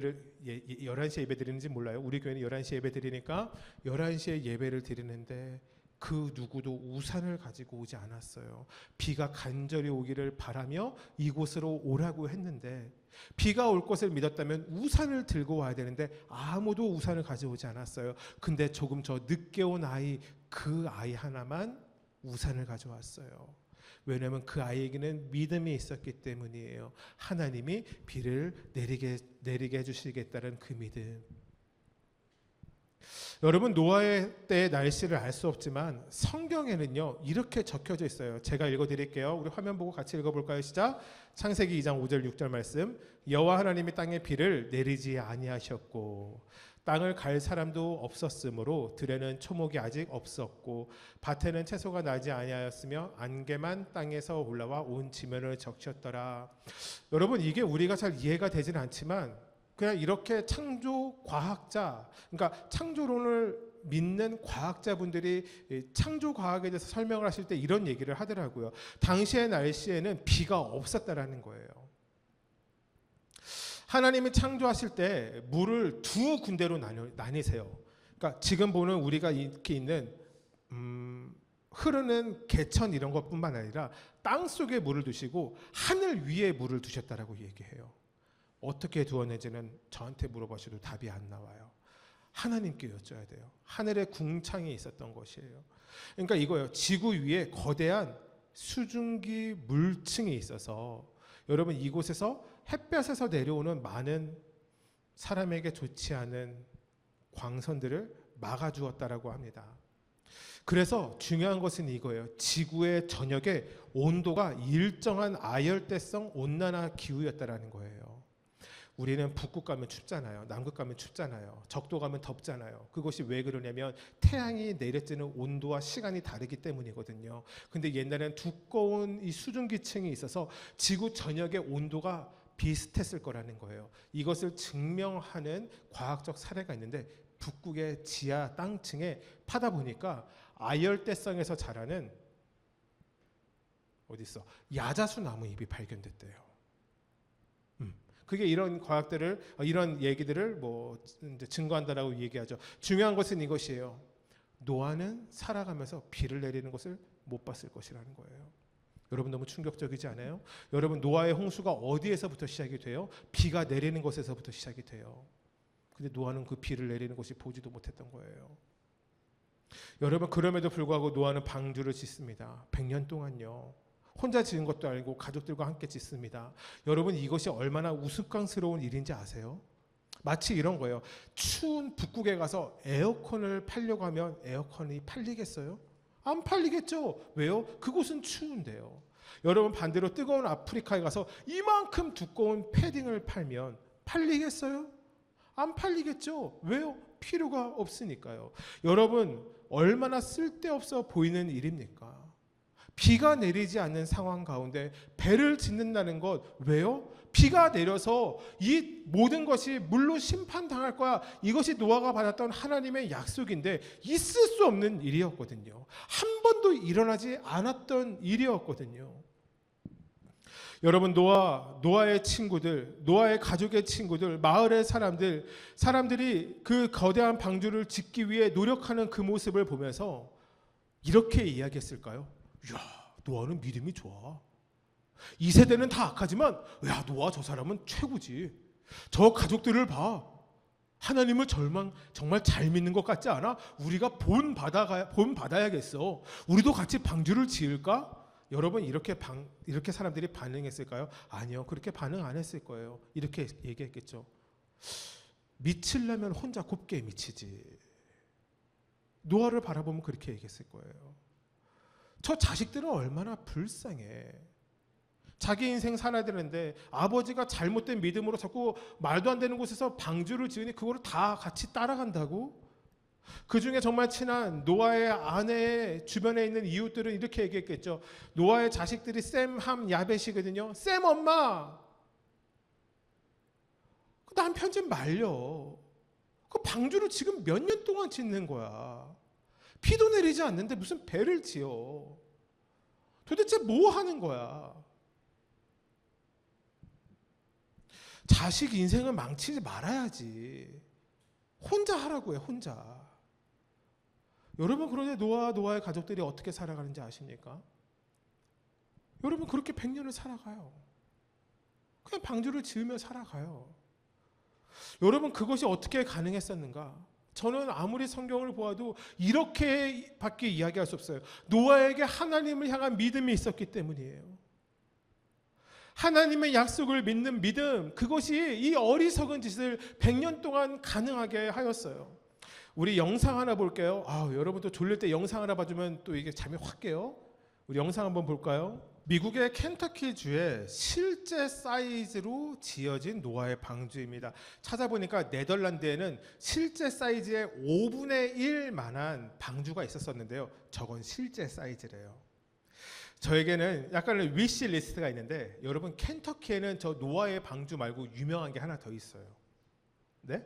11시에 예배 드리는지 몰라요. 우리 교회는 11시에 예배 드리니까 11시에 예배를 드리는데 그 누구도 우산을 가지고 오지 않았어요. 비가 간절히 오기를 바라며 이곳으로 오라고 했는데 비가 올 것을 믿었다면 우산을 들고 와야 되는데 아무도 우산을 가져오지 않았어요. 근데 조금 저 늦게 온 아이, 그 아이 하나만 우산을 가져왔어요. 왜냐하면 그 아이에게는 믿음이 있었기 때문이에요. 하나님이 비를 내리게 해주시겠다는 그 믿음. 여러분, 노아의 때의 날씨를 알 수 없지만 성경에는요 이렇게 적혀져 있어요. 제가 읽어드릴게요. 우리 화면 보고 같이 읽어볼까요? 시작. 창세기 2장 5절 6절 말씀. 여호와 하나님이 땅에 비를 내리지 아니하셨고 땅을 갈 사람도 없었으므로 들에는 초목이 아직 없었고 밭에는 채소가 나지 아니하였으며 안개만 땅에서 올라와 온 지면을 적셨더라. 여러분, 이게 우리가 잘 이해가 되지는 않지만 그냥 이렇게 창조 과학자, 그러니까 창조론을 믿는 과학자분들이 창조 과학에 대해서 설명을 하실 때 이런 얘기를 하더라고요. 당시의 날씨에는 비가 없었다라는 거예요. 하나님이 창조하실 때 물을 두 군데로 나뉘세요. 그러니까 지금 보는 우리가 이렇게 있는 흐르는 개천 이런 것뿐만 아니라 땅 속에 물을 두시고 하늘 위에 물을 두셨다라고 얘기해요. 어떻게 두었는지는 저한테 물어보셔도 답이 안 나와요. 하나님께 여쭤야 돼요. 하늘에 궁창이 있었던 것이에요. 그러니까 이거예요. 지구 위에 거대한 수증기 물층이 있어서 여러분 이곳에서 햇볕에서 내려오는 많은 사람에게 좋지 않은 광선들을 막아주었다라고 합니다. 그래서 중요한 것은 이거예요. 지구의 전역에 온도가 일정한 아열대성 온난화 기후였다라는 거예요. 우리는 북극 가면 춥잖아요. 남극 가면 춥잖아요. 적도 가면 덥잖아요. 그것이 왜 그러냐면 태양이 내려지는 온도와 시간이 다르기 때문이거든요. 근데 옛날에는 두꺼운 이 수증기층이 있어서 지구 전역의 온도가 비슷했을 거라는 거예요. 이것을 증명하는 과학적 사례가 있는데 북극의 지하 땅층에 파다 보니까 아열대성에서 자라는 어디 있어? 야자수 나무 잎이 발견됐대요. 그게 이런 과학들을 이런 얘기들을 뭐 이제 증거한다라고 얘기하죠. 중요한 것은 이것이에요. 노아는 살아가면서 비를 내리는 것을 못 봤을 것이라는 거예요. 여러분 너무 충격적이지 않아요? 여러분 노아의 홍수가 어디에서부터 시작이 돼요? 비가 내리는 것에서부터 시작이 돼요. 근데 노아는 그 비를 내리는 것이 보지도 못했던 거예요. 여러분 그럼에도 불구하고 노아는 방주를 짓습니다. 100년 동안요. 혼자 지은 것도 아니고 가족들과 함께 짓습니다. 여러분 이것이 얼마나 우스꽝스러운 일인지 아세요? 마치 이런 거예요. 추운 북극에 가서 에어컨을 팔려고 하면 에어컨이 팔리겠어요? 안 팔리겠죠. 왜요? 그곳은 추운데요. 여러분 반대로 뜨거운 아프리카에 가서 이만큼 두꺼운 패딩을 팔면 팔리겠어요? 안 팔리겠죠. 왜요? 필요가 없으니까요. 여러분 얼마나 쓸데없어 보이는 일입니까? 비가 내리지 않는 상황 가운데 배를 짓는다는 것 왜요? 비가 내려서 이 모든 것이 물로 심판당할 거야. 이것이 노아가 받았던 하나님의 약속인데 있을 수 없는 일이었거든요. 한 번도 일어나지 않았던 일이었거든요. 여러분 노아의 친구들, 노아의 가족의 친구들, 마을의 사람들이 그 거대한 방주를 짓기 위해 노력하는 그 모습을 보면서 이렇게 이야기했을까요? 야, 노아는 믿음이 좋아. 이 세대는 다 악하지만 야, 노아 저 사람은 최고지. 저 가족들을 봐. 하나님을 정말 잘 믿는 것 같지 않아? 우리가 본 받아야겠어. 우리도 같이 방주를 지을까? 여러분 이렇게 사람들이 반응했을까요? 아니요. 그렇게 반응 안 했을 거예요. 이렇게 얘기했겠죠. 미치려면 혼자 곱게 미치지. 노아를 바라보면 그렇게 얘기했을 거예요. 저 자식들은 얼마나 불쌍해. 자기 인생 살아야 되는데 아버지가 잘못된 믿음으로 자꾸 말도 안 되는 곳에서 방주를 지으니 그거를 다 같이 따라간다고? 그 중에 정말 친한 노아의 아내의 주변에 있는 이웃들은 이렇게 얘기했겠죠. 노아의 자식들이 셈, 함, 야벳이거든요. 셈 엄마, 그 남편 좀 말려. 그 방주를 지금 몇 년 동안 짓는 거야. 비도 내리지 않는데 무슨 배를 지어. 도대체 뭐 하는 거야. 자식 인생을 망치지 말아야지. 혼자 하라고 해. 혼자. 여러분 그런데 노아의 가족들이 어떻게 살아가는지 아십니까? 여러분 그렇게 100년을 살아가요. 그냥 방주를 지으며 살아가요. 여러분 그것이 어떻게 가능했었는가? 저는 아무리 성경을 보아도 이렇게밖에 이야기할 수 없어요. 노아에게 하나님을 향한 믿음이 있었기 때문이에요. 하나님의 약속을 믿는 믿음, 그것이 이 어리석은 짓을 100년 동안 가능하게 하였어요. 우리 영상 하나 볼게요. 여러분도 졸릴 때 영상 하나 봐주면 또 이게 잠이 확 깨요. 우리 영상 한번 볼까요? 미국의 켄터키주에 실제 사이즈로 지어진 노아의 방주입니다. 찾아보니까 네덜란드에는 실제 사이즈의 5분의 1만한 방주가 있었었는데요. 저건 실제 사이즈래요. 저에게는 약간의 위시 리스트가 있는데 여러분 켄터키에는 저 노아의 방주 말고 유명한 게 하나 더 있어요. 네?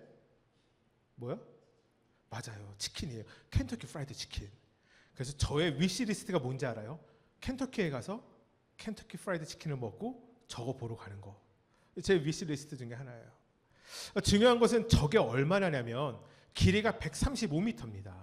뭐요? 맞아요. 치킨이에요. 켄터키 프라이드 치킨. 그래서 저의 위시 리스트가 뭔지 알아요? 켄터키에 가서 켄터키 프라이드 치킨을 먹고 저거 보러 가는 거. 제 위시리스트 중에 하나예요. 중요한 것은 저게 얼마나냐면 길이가 135m입니다.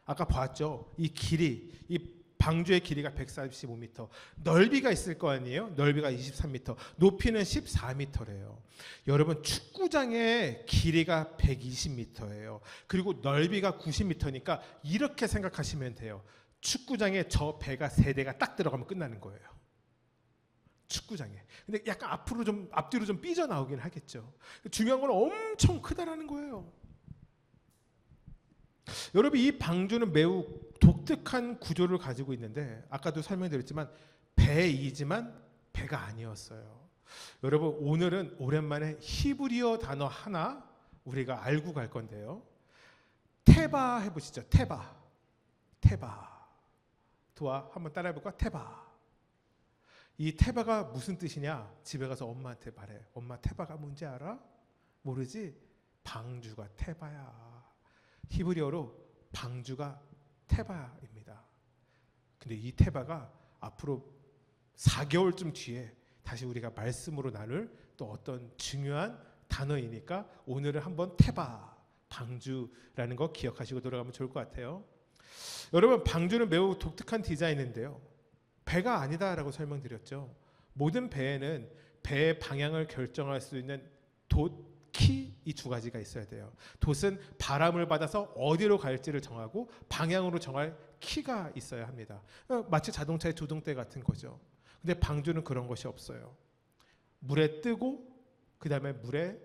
아까 봤죠? 이 길이, 이 방주의 길이가 145m, 넓이가 있을 거 아니에요? 넓이가 23m, 높이는 14m래요. 여러분, 축구장의 길이가 120m예요. 그리고 넓이가 90m니까 이렇게 생각하시면 돼요. 축구장에 저 배가 3대가 딱 들어가면 끝나는 거예요. 축구장에. 근데 약간 앞뒤로 좀 삐져나오긴 하겠죠. 중요한 건 엄청 크다라는 거예요. 여러분, 이 방주는 매우 독특한 구조를 가지고 있는데 아까도 설명드렸지만 배이지만 배가 아니었어요. 여러분, 오늘은 오랜만에 히브리어 단어 하나 우리가 알고 갈 건데요. 테바 해보시죠. 테바. 도와 한번 따라해볼까? 테바. 이 테바가 무슨 뜻이냐? 집에 가서 엄마한테 말해. 엄마, 테바가 뭔지 알아? 모르지? 방주가 테바야. 히브리어로 방주가 테바입니다. 근데 이 테바가 앞으로 4개월쯤 뒤에 다시 우리가 말씀으로 나눌 또 어떤 중요한 단어이니까 오늘은 한번 테바, 방주라는 거 기억하시고 돌아가면 좋을 것 같아요. 여러분, 방주는 매우 독특한 디자인인데요. 배가 아니다라고 설명드렸죠. 모든 배에는 배의 방향을 결정할 수 있는 돛, 키, 이 2가지가 있어야 돼요. 돛은 바람을 받아서 어디로 갈지를 정하고 방향으로 정할 키가 있어야 합니다. 마치 자동차의 조종대 같은 거죠. 근데 방주는 그런 것이 없어요. 물에 뜨고 그 다음에 물에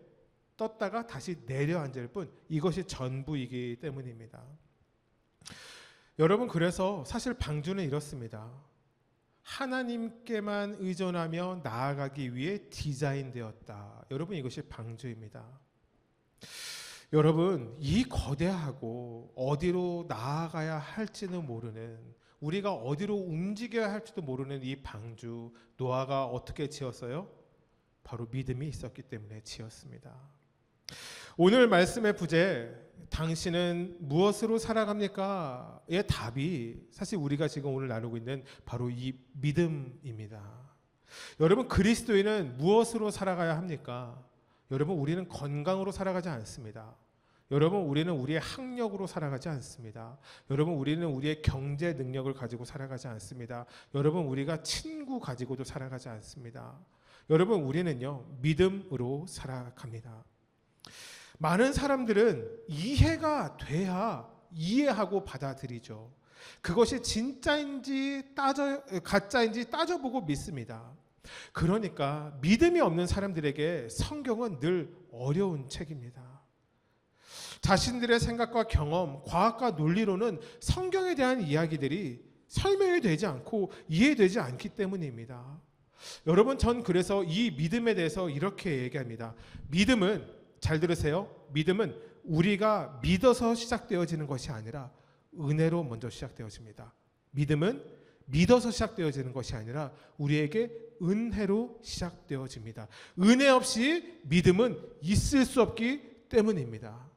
떴다가 다시 내려앉을 뿐, 이것이 전부이기 때문입니다. 여러분, 그래서 사실 방주는 이렇습니다. 하나님께만 의존하며 나아가기 위해 디자인되었다. 여러분, 이것이 방주입니다. 여러분, 이 거대하고 어디로 나아가야 할지는 모르는, 우리가 어디로 움직여야 할지도 모르는 이 방주, 노아가 어떻게 지었어요? 바로 믿음이 있었기 때문에 지었습니다. 오늘 말씀의 부제, 당신은 무엇으로 살아갑니까? 의 답이 사실 우리가 지금 오늘 나누고 있는 바로 이 믿음입니다. 여러분, 그리스도인은 무엇으로 살아가야 합니까? 여러분, 우리는 건강으로 살아가지 않습니다. 여러분, 우리는 우리의 학력으로 살아가지 않습니다. 여러분, 우리는 우리의 경제 능력을 가지고 살아가지 않습니다. 여러분, 우리가 친구 가지고도 살아가지 않습니다. 여러분, 우리는요, 믿음으로 살아갑니다. 많은 사람들은 이해가 돼야 이해하고 받아들이죠. 그것이 진짜인지 가짜인지 따져보고 믿습니다. 그러니까 믿음이 없는 사람들에게 성경은 늘 어려운 책입니다. 자신들의 생각과 경험, 과학과 논리로는 성경에 대한 이야기들이 설명이 되지 않고 이해되지 않기 때문입니다. 여러분, 전 그래서 이 믿음에 대해서 이렇게 얘기합니다. 믿음은, 잘 들으세요. 믿음은 우리가 믿어서 시작되어지는 것이 아니라 은혜로 먼저 시작되어집니다. 믿음은 믿어서 시작되어지는 것이 아니라 우리에게 은혜로 시작되어집니다. 은혜 없이 믿음은 있을 수 없기 때문입니다.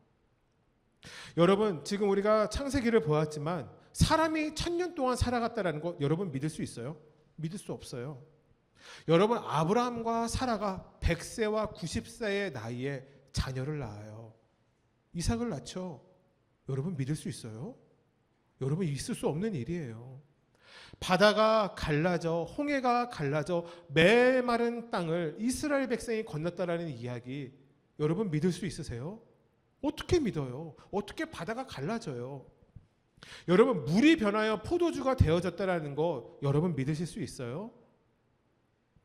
여러분, 지금 우리가 창세기를 보았지만 사람이 1000년 동안 살아갔다는 것 여러분 믿을 수 있어요? 믿을 수 없어요. 여러분, 아브라함과 사라가 100세와 90세의 나이에 자녀를 낳아요. 이삭을 낳죠. 여러분, 믿을 수 있어요? 여러분, 있을 수 없는 일이에요. 바다가 갈라져, 홍해가 갈라져 메마른 땅을 이스라엘 백성이 건넜다라는 이야기, 여러분 믿을 수 있으세요? 어떻게 믿어요? 어떻게 바다가 갈라져요? 여러분, 물이 변하여 포도주가 되어졌다라는 거 여러분 믿으실 수 있어요?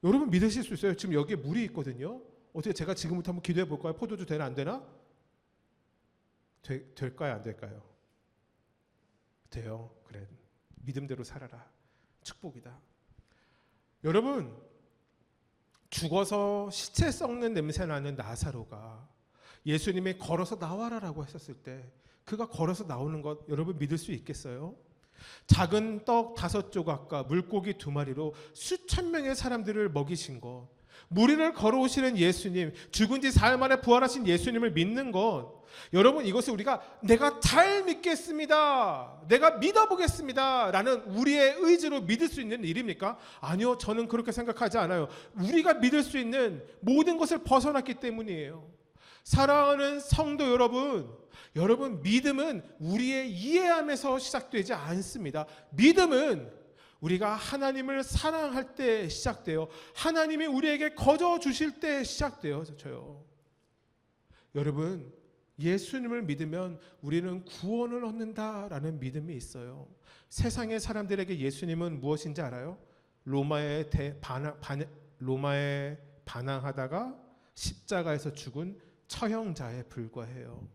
여러분 믿으실 수 있어요? 지금 여기에 물이 있거든요. 어떻게 제가 지금부터 한번 기도해 볼까요? 포도주 되나 안 되나? 될까요? 안 될까요? 돼요. 그래. 믿음대로 살아라. 축복이다. 여러분, 죽어서 시체 썩는 냄새 나는 나사로가 예수님이 걸어서 나와라라고 했었을 때 그가 걸어서 나오는 것 여러분 믿을 수 있겠어요? 작은 떡 5조각과 물고기 2마리로 수천 명의 사람들을 먹이신 것, 무리를 걸어오시는 예수님, 죽은 지 사흘 만에 부활하신 예수님을 믿는 것, 여러분 이것을 우리가 내가 잘 믿겠습니다, 내가 믿어보겠습니다 라는 우리의 의지로 믿을 수 있는 일입니까? 아니요, 저는 그렇게 생각하지 않아요. 우리가 믿을 수 있는 모든 것을 벗어났기 때문이에요. 사랑하는 성도 여러분, 여러분 믿음은 우리의 이해함에서 시작되지 않습니다. 믿음은 우리가 하나님을 사랑할 때 시작돼요. 하나님이 우리에게 거저 주실 때 시작돼요. 여러분, 예수님을 믿으면 우리는 구원을 얻는다라는 믿음이 있어요. 세상의 사람들에게 예수님은 무엇인지 알아요? 로마에 반항하다가 십자가에서 죽은 처형자에 불과해요.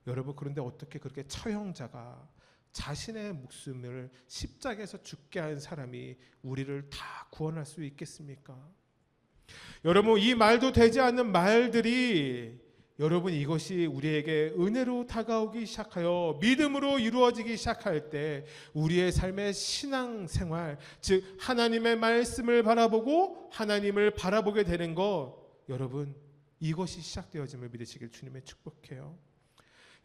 여러분, 그런데 어떻게 그렇게 처형자가 자신의 목숨을 십자가에서 죽게 한 사람이 우리를 다 구원할 수 있겠습니까? 여러분, 이 말도 되지 않는 말들이, 여러분 이것이 우리에게 은혜로 다가오기 시작하여 믿음으로 이루어지기 시작할 때 우리의 삶의 신앙생활, 즉 하나님의 말씀을 바라보고 하나님을 바라보게 되는 것, 여러분 이것이 시작되어짐을 믿으시길 주님의 축복해요.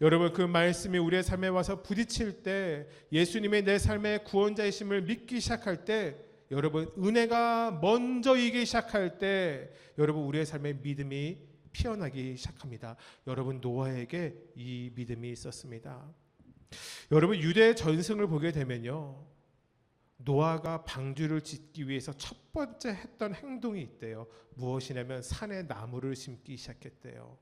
여러분, 그 말씀이 우리의 삶에 와서 부딪힐 때, 예수님의 내 삶의 구원자이심을 믿기 시작할 때, 여러분 은혜가 먼저 이기 시작할 때, 여러분 우리의 삶의 믿음이 피어나기 시작합니다. 여러분, 노아에게 이 믿음이 있었습니다. 여러분, 유대 전승을 보게 되면요, 노아가 방주를 짓기 위해서 첫 번째 했던 행동이 있대요. 무엇이냐면 산에 나무를 심기 시작했대요.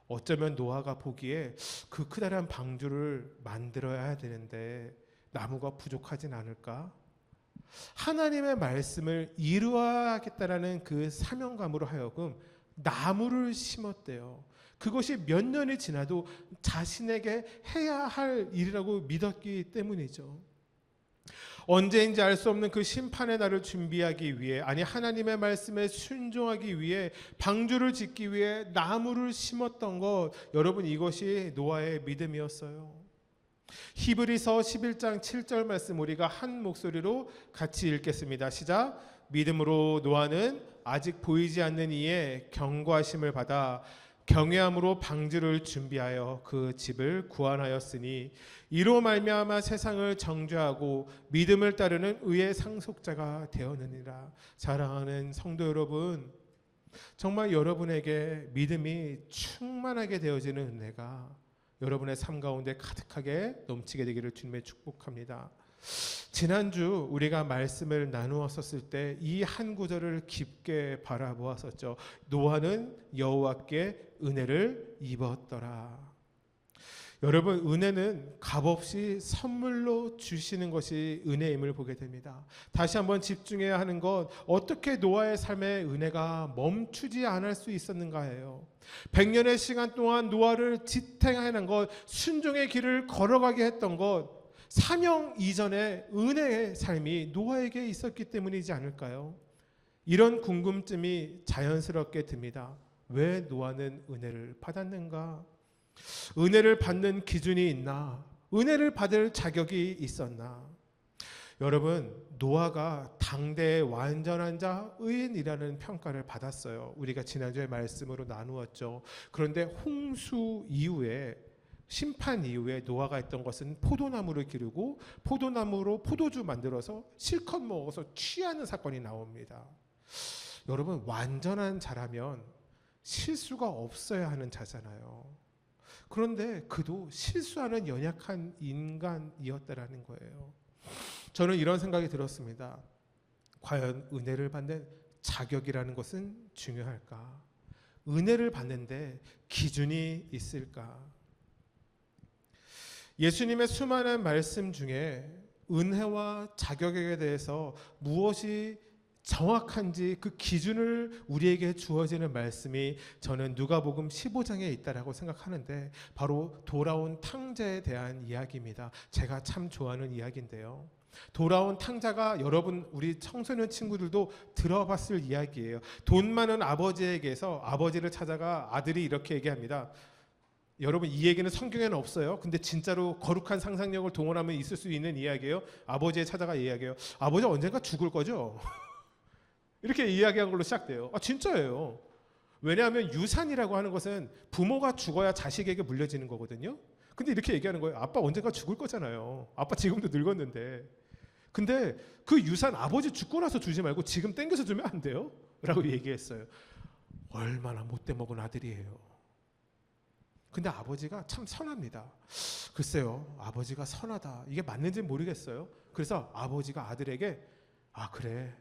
어쩌면 노아가 보기에 그 크다란 방주를 만들어야 되는데 나무가 부족하진 않을까? 하나님의 말씀을 이루어야겠다라는 그 사명감으로 하여금 나무를 심었대요. 그것이 몇 년이 지나도 자신에게 해야 할 일이라고 믿었기 때문이죠. 언제인지 알 수 없는 그 심판의 날을 준비하기 위해, 아니 하나님의 말씀에 순종하기 위해 방주를 짓기 위해 나무를 심었던 것, 여러분 이것이 노아의 믿음이었어요. 히브리서 11장 7절 말씀 우리가 한 목소리로 같이 읽겠습니다. 시작. 믿음으로 노아는 아직 보이지 않는 이의 경고하심을 받아 경외함으로 방주를 준비하여 그 집을 구원하였으니 이로 말미암아 세상을 정죄하고 믿음을 따르는 의의 상속자가 되었느니라. 사랑하는 성도 여러분, 정말 여러분에게 믿음이 충만하게 되어지는 은혜가 여러분의 삶 가운데 가득하게 넘치게 되기를 주님의 축복합니다. 지난주 우리가 말씀을 나누었을 때 이 한 구절을 깊게 바라보았었죠. 노아는 여호와께 은혜를 입었더라. 여러분, 은혜는 값없이 선물로 주시는 것이 은혜임을 보게 됩니다. 다시 한번 집중해야 하는 것, 어떻게 노아의 삶에 은혜가 멈추지 않을 수 있었는가예요. 100년의 시간 동안 노아를 지탱하는 것, 순종의 길을 걸어가게 했던 것, 사명 이전에 은혜의 삶이 노아에게 있었기 때문이지 않을까요? 이런 궁금증이 자연스럽게 듭니다. 왜 노아는 은혜를 받았는가? 은혜를 받는 기준이 있나? 은혜를 받을 자격이 있었나? 여러분, 노아가 당대의 완전한 자, 의인이라는 평가를 받았어요. 우리가 지난주에 말씀으로 나누었죠. 그런데 홍수 이후에, 심판 이후에 노아가 했던 것은 포도나무를 기르고 포도나무로 포도주 만들어서 실컷 먹어서 취하는 사건이 나옵니다. 여러분, 완전한 자라면 실수가 없어야 하는 자잖아요. 그런데 그도 실수하는 연약한 인간이었다라는 거예요. 저는 이런 생각이 들었습니다. 과연 은혜를 받는 자격이라는 것은 중요할까? 은혜를 받는데 기준이 있을까? 예수님의 수많은 말씀 중에 은혜와 자격에 대해서 무엇이 정확한지 그 기준을 우리에게 주어지는 말씀이 저는 누가복음 15장에 있다라고 생각하는데, 바로 돌아온 탕자에 대한 이야기입니다. 제가 참 좋아하는 이야기인데요. 돌아온 탕자가, 여러분 우리 청소년 친구들도 들어봤을 이야기예요. 돈 많은 아버지에게서 아버지를 찾아가 아들이 이렇게 얘기합니다. 여러분, 이 얘기는 성경에는 없어요. 근데 진짜로 거룩한 상상력을 동원하면 있을 수 있는 이야기예요. 아버지에 찾아가 이야기해요. 아버지 언젠가 죽을 거죠? 이렇게 이야기한 걸로 시작돼요. 진짜예요. 왜냐하면 유산이라고 하는 것은 부모가 죽어야 자식에게 물려지는 거거든요. 근데 이렇게 얘기하는 거예요. 아빠 언젠가 죽을 거잖아요. 아빠 지금도 늙었는데. 근데 그 유산 아버지 죽고 나서 주지 말고 지금 땡겨서 주면 안 돼요? 라고 얘기했어요. 얼마나 못돼 먹은 아들이에요. 근데 아버지가 참 선합니다. 글쎄요, 아버지가 선하다. 이게 맞는지 모르겠어요. 그래서 아버지가 아들에게 그래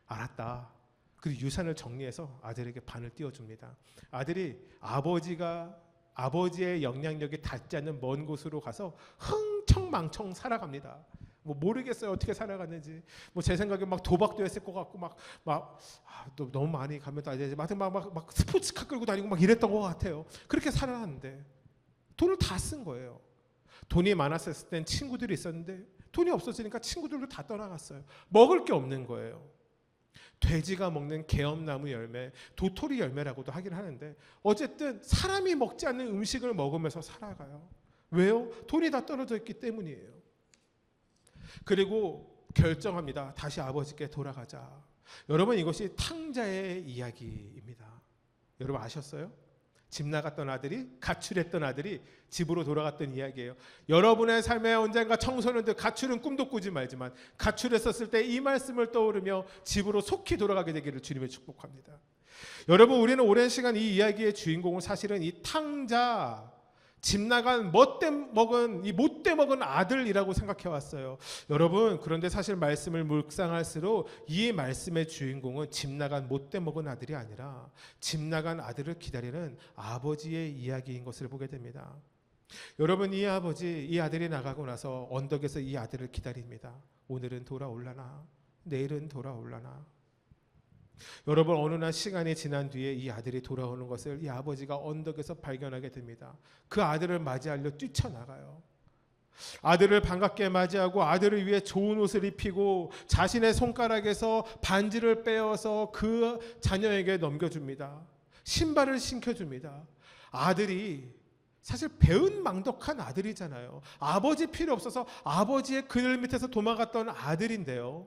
알았다. 그리고 유산을 정리해서 아들에게 반을 띄워줍니다. 아들이 아버지의 영향력이 닿지 않는 먼 곳으로 가서 흥청망청 살아갑니다. 모르겠어요 어떻게 살아갔는지. 제 생각에 막 도박도 했을 것 같고 너무 많이 가면 또 이제 막 스포츠카 끌고 다니고 막 이랬던 것 같아요. 그렇게 살아났는데 돈을 다 쓴 거예요. 돈이 많았을 땐 친구들이 있었는데 돈이 없어지니까 친구들도 다 떠나갔어요. 먹을 게 없는 거예요. 돼지가 먹는 개엄나무 열매, 도토리 열매라고도 하긴 하는데 어쨌든 사람이 먹지 않는 음식을 먹으면서 살아가요. 왜요? 돈이 다 떨어져 있기 때문이에요. 그리고 결정합니다. 다시 아버지께 돌아가자. 여러분, 이것이 탕자의 이야기입니다. 여러분 아셨어요? 집 나갔던 아들이, 가출했던 아들이 집으로 돌아갔던 이야기예요. 여러분의 삶에 언젠가 청소년들 가출은 꿈도 꾸지 말지만 가출했었을 때 이 말씀을 떠오르며 집으로 속히 돌아가게 되기를 주님의 축복합니다. 여러분, 우리는 오랜 시간 이 이야기의 주인공은 사실은 이 탕자, 집 나간 못돼 먹은 아들이라고 생각해 왔어요. 여러분, 그런데 사실 말씀을 묵상할수록 이 말씀의 주인공은 집 나간 못돼 먹은 아들이 아니라 집 나간 아들을 기다리는 아버지의 이야기인 것을 보게 됩니다. 여러분, 이 아들이 나가고 나서 언덕에서 이 아들을 기다립니다. 오늘은 돌아올라나, 내일은 돌아올라나. 여러분, 어느 날 시간이 지난 뒤에 이 아들이 돌아오는 것을 이 아버지가 언덕에서 발견하게 됩니다. 그 아들을 맞이하려 뛰쳐나가요. 아들을 반갑게 맞이하고 아들을 위해 좋은 옷을 입히고 자신의 손가락에서 반지를 빼어서 그 자녀에게 넘겨줍니다. 신발을 신겨줍니다. 아들이 사실 배은망덕한 아들이잖아요. 아버지 필요 없어서 아버지의 그늘 밑에서 도망갔던 아들인데요.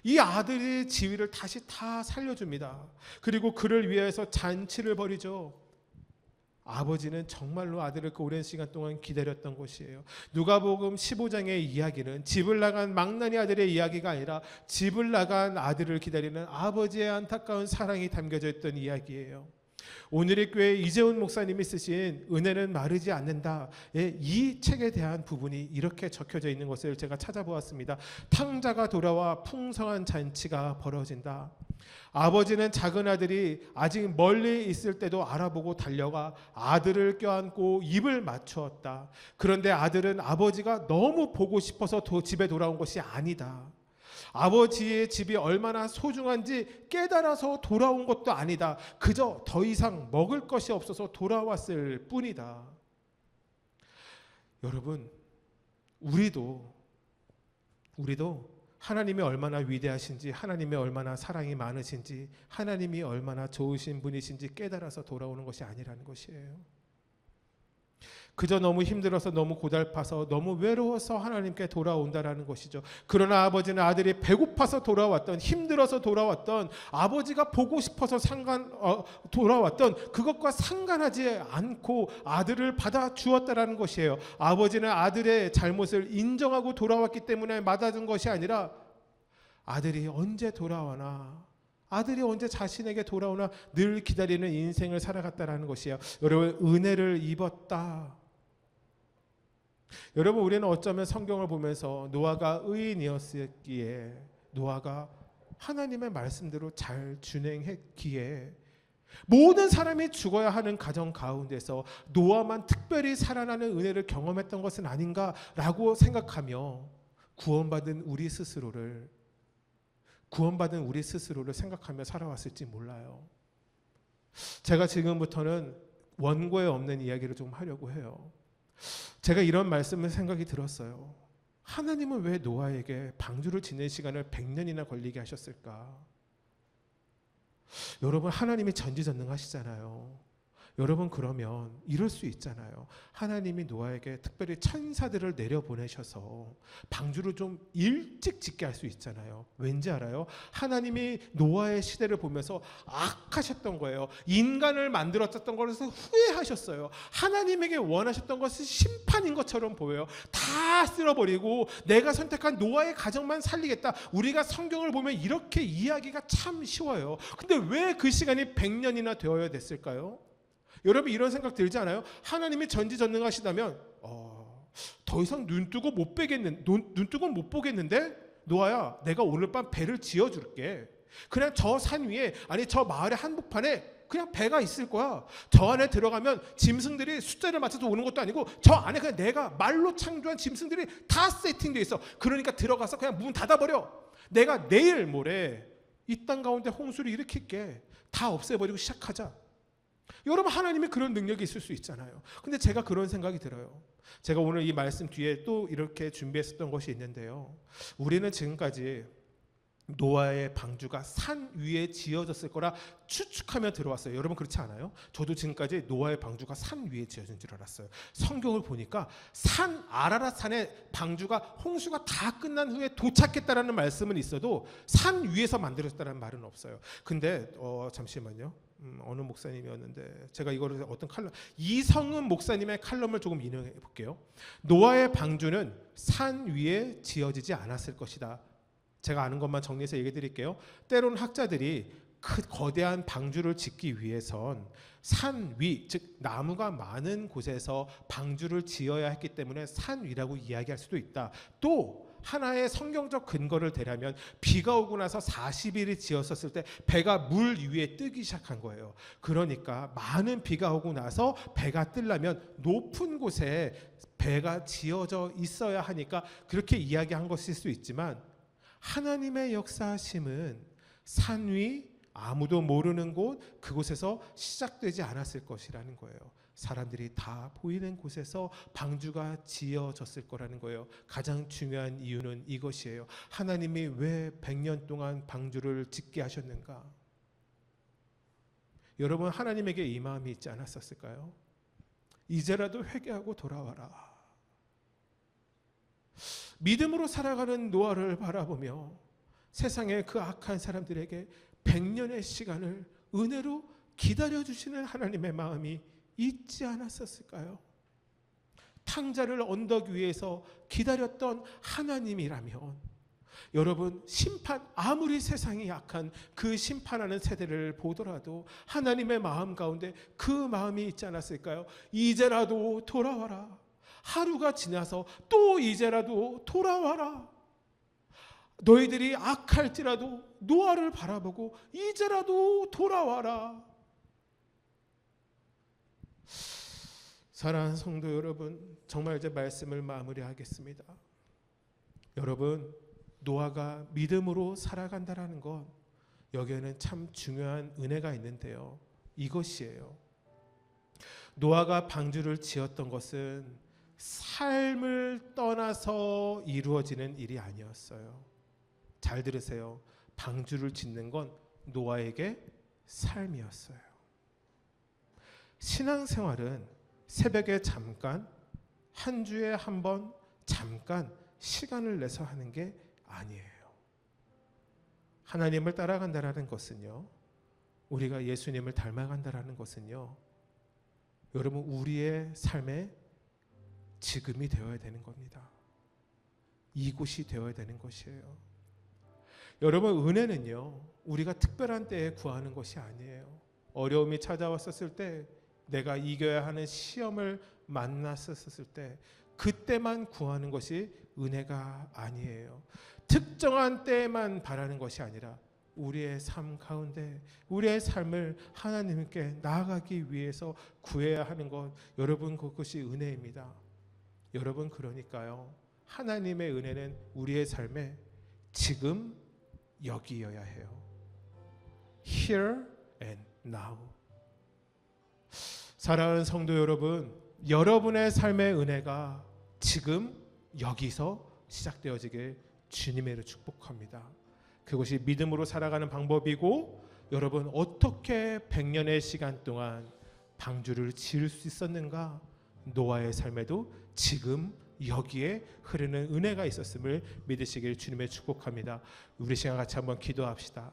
이 아들의 지위를 다시 다 살려줍니다. 그리고 그를 위해서 잔치를 벌이죠. 아버지는 정말로 아들을 그 오랜 시간 동안 기다렸던 것이에요. 누가복음 15장의 이야기는 집을 나간 망나니 아들의 이야기가 아니라 집을 나간 아들을 기다리는 아버지의 안타까운 사랑이 담겨져 있던 이야기예요. 오늘의 교회 이재훈 목사님이 쓰신 은혜는 마르지 않는다, 이 책에 대한 부분이 이렇게 적혀져 있는 것을 제가 찾아보았습니다. 탕자가 돌아와 풍성한 잔치가 벌어진다. 아버지는 작은 아들이 아직 멀리 있을 때도 알아보고 달려가 아들을 껴안고 입을 맞추었다. 그런데 아들은 아버지가 너무 보고 싶어서 집에 돌아온 것이 아니다. 아버지의 집이 얼마나 소중한지 깨달아서 돌아온 것도 아니다. 그저 더 이상 먹을 것이 없어서 돌아왔을 뿐이다. 여러분, 우리도 하나님이 얼마나 위대하신지, 하나님이 얼마나 사랑이 많으신지, 하나님이 얼마나 좋으신 분이신지 깨달아서 돌아오는 것이 아니라는 것이에요. 그저 너무 힘들어서, 너무 고달파서, 너무 외로워서 하나님께 돌아온다라는 것이죠. 그러나 아버지는 아들이 배고파서 돌아왔던, 힘들어서 돌아왔던, 아버지가 보고 싶어서 돌아왔던 그것과 상관하지 않고 아들을 받아 주었다라는 것이에요. 아버지는 아들의 잘못을 인정하고 돌아왔기 때문에 맞아준 것이 아니라 아들이 언제 돌아오나, 아들이 언제 자신에게 돌아오나 늘 기다리는 인생을 살아갔다라는 것이에요. 여러분, 은혜를 입었다. 여러분, 우리는 어쩌면 성경을 보면서 노아가 의인이었기에, 노아가 하나님의 말씀대로 잘 준행했기에 모든 사람이 죽어야 하는 가정 가운데서 노아만 특별히 살아나는 은혜를 경험했던 것은 아닌가라고 생각하며 구원받은 우리 스스로를 생각하며 살아왔을지 몰라요. 제가 지금부터는 원고에 없는 이야기를 좀 하려고 해요. 제가 이런 말씀을 생각이 들었어요. 하나님은 왜 노아에게 방주를 지낼 시간을 100년이나 걸리게 하셨을까? 여러분, 하나님이 전지전능하시잖아요. 여러분 그러면 이럴 수 있잖아요. 하나님이 노아에게 특별히 천사들을 내려보내셔서 방주를 좀 일찍 짓게 할 수 있잖아요. 왠지 알아요? 하나님이 노아의 시대를 보면서 악하셨던 거예요. 인간을 만들었던 것에서 후회하셨어요. 하나님에게 원하셨던 것은 심판인 것처럼 보여요. 다 쓸어버리고 내가 선택한 노아의 가정만 살리겠다. 우리가 성경을 보면 이렇게 이야기가 참 쉬워요. 근데 왜 그 시간이 100년이나 되어야 됐을까요? 여러분 이런 생각 들지 않아요? 하나님이 전지전능하시다면 더 이상 눈 뜨고 못 보겠는데 노아야, 내가 오늘 밤 배를 지어줄게. 그냥 저 산 위에, 아니 저 마을의 한복판에 그냥 배가 있을 거야. 저 안에 들어가면 짐승들이 숫자를 맞춰서 오는 것도 아니고 저 안에 그냥 내가 말로 창조한 짐승들이 다 세팅되어 있어. 그러니까 들어가서 그냥 문 닫아버려. 내가 내일 모레 이 땅 가운데 홍수를 일으킬게. 다 없애버리고 시작하자. 여러분 하나님이 그런 능력이 있을 수 있잖아요. 근데 제가 그런 생각이 들어요. 제가 오늘 이 말씀 뒤에 또 이렇게 준비했었던 것이 있는데요. 우리는 지금까지 노아의 방주가 산 위에 지어졌을 거라 추측하며 들어왔어요. 여러분 그렇지 않아요? 저도 지금까지 노아의 방주가 산 위에 지어진 줄 알았어요. 성경을 보니까 산 아라랏 산에 방주가 홍수가 다 끝난 후에 도착했다라는 말씀은 있어도 산 위에서 만들어졌다는 말은 없어요. 근데 잠시만요. 어느 목사님이었는데 제가 이거를 어떤 칼럼, 이성은 목사님의 칼럼을 조금 인용해 볼게요. 노아의 방주는 산 위에 지어지지 않았을 것이다. 제가 아는 것만 정리해서 얘기해 드릴게요. 때론 학자들이 그 거대한 방주를 짓기 위해선 산 위, 즉 나무가 많은 곳에서 방주를 지어야 했기 때문에 산 위라고 이야기할 수도 있다. 또 하나의 성경적 근거를 대라면 비가 오고 나서 40일이 지었었을 때 배가 물 위에 뜨기 시작한 거예요. 그러니까 많은 비가 오고 나서 배가 뜨려면 높은 곳에 배가 지어져 있어야 하니까 그렇게 이야기한 것일 수 있지만 하나님의 역사하심은 산 위, 아무도 모르는 곳, 그곳에서 시작되지 않았을 것이라는 거예요. 사람들이 다 보이는 곳에서 방주가 지어졌을 거라는 거예요. 가장 중요한 이유는 이것이에요. 하나님이 왜 100년 동안 방주를 짓게 하셨는가? 여러분 하나님에게 이 마음이 있지 않았었을까요? 이제라도 회개하고 돌아와라. 믿음으로 살아가는 노아를 바라보며 세상의 그 악한 사람들에게 100년의 시간을 은혜로 기다려주시는 하나님의 마음이 있지 않았었을까요? 탕자를 언덕 위에서 기다렸던 하나님이라면 여러분 심판, 아무리 세상이 약한 그 심판하는 세대를 보더라도 하나님의 마음 가운데 그 마음이 있지 않았을까요? 이제라도 돌아와라. 하루가 지나서 또 이제라도 돌아와라. 너희들이 악할지라도 노아를 바라보고 이제라도 돌아와라. 사랑하는 성도 여러분, 정말 이제 말씀을 마무리하겠습니다. 여러분, 노아가 믿음으로 살아간다라는 것, 여기에는 참 중요한 은혜가 있는데요. 이것이에요. 노아가 방주를 지었던 것은 삶을 떠나서 이루어지는 일이 아니었어요. 잘 들으세요. 방주를 짓는 건 노아에게 삶이었어요. 신앙생활은 새벽에 잠깐, 한 주에 한 번 잠깐 시간을 내서 하는 게 아니에요. 하나님을 따라간다라는 것은요, 우리가 예수님을 닮아간다라는 것은요, 여러분 우리의 삶의 지금이 되어야 되는 겁니다. 이곳이 되어야 되는 것이에요. 여러분 은혜는요, 우리가 특별한 때에 구하는 것이 아니에요. 어려움이 찾아왔었을 때, 내가 이겨야 하는 시험을 만났었을 때, 그때만 구하는 것이 은혜가 아니에요. 특정한 때에만 바라는 것이 아니라 우리의 삶 가운데 우리의 삶을 하나님께 나아가기 위해서 구해야 하는 것, 여러분 그것이 은혜입니다. 여러분 그러니까요, 하나님의 은혜는 우리의 삶에 지금 여기여야 해요. Here and now. 사랑하는 성도 여러분, 여러분의 삶의 은혜가 지금 여기서 시작되어지길 주님의 이름으로 축복합니다. 그것이 믿음으로 살아가는 방법이고, 여러분 어떻게 100년의 시간 동안 방주를 지을 수 있었는가? 노아의 삶에도 지금 여기에 흐르는 은혜가 있었음을 믿으시길 주님의 축복합니다. 우리 시간 같이 한번 기도합시다.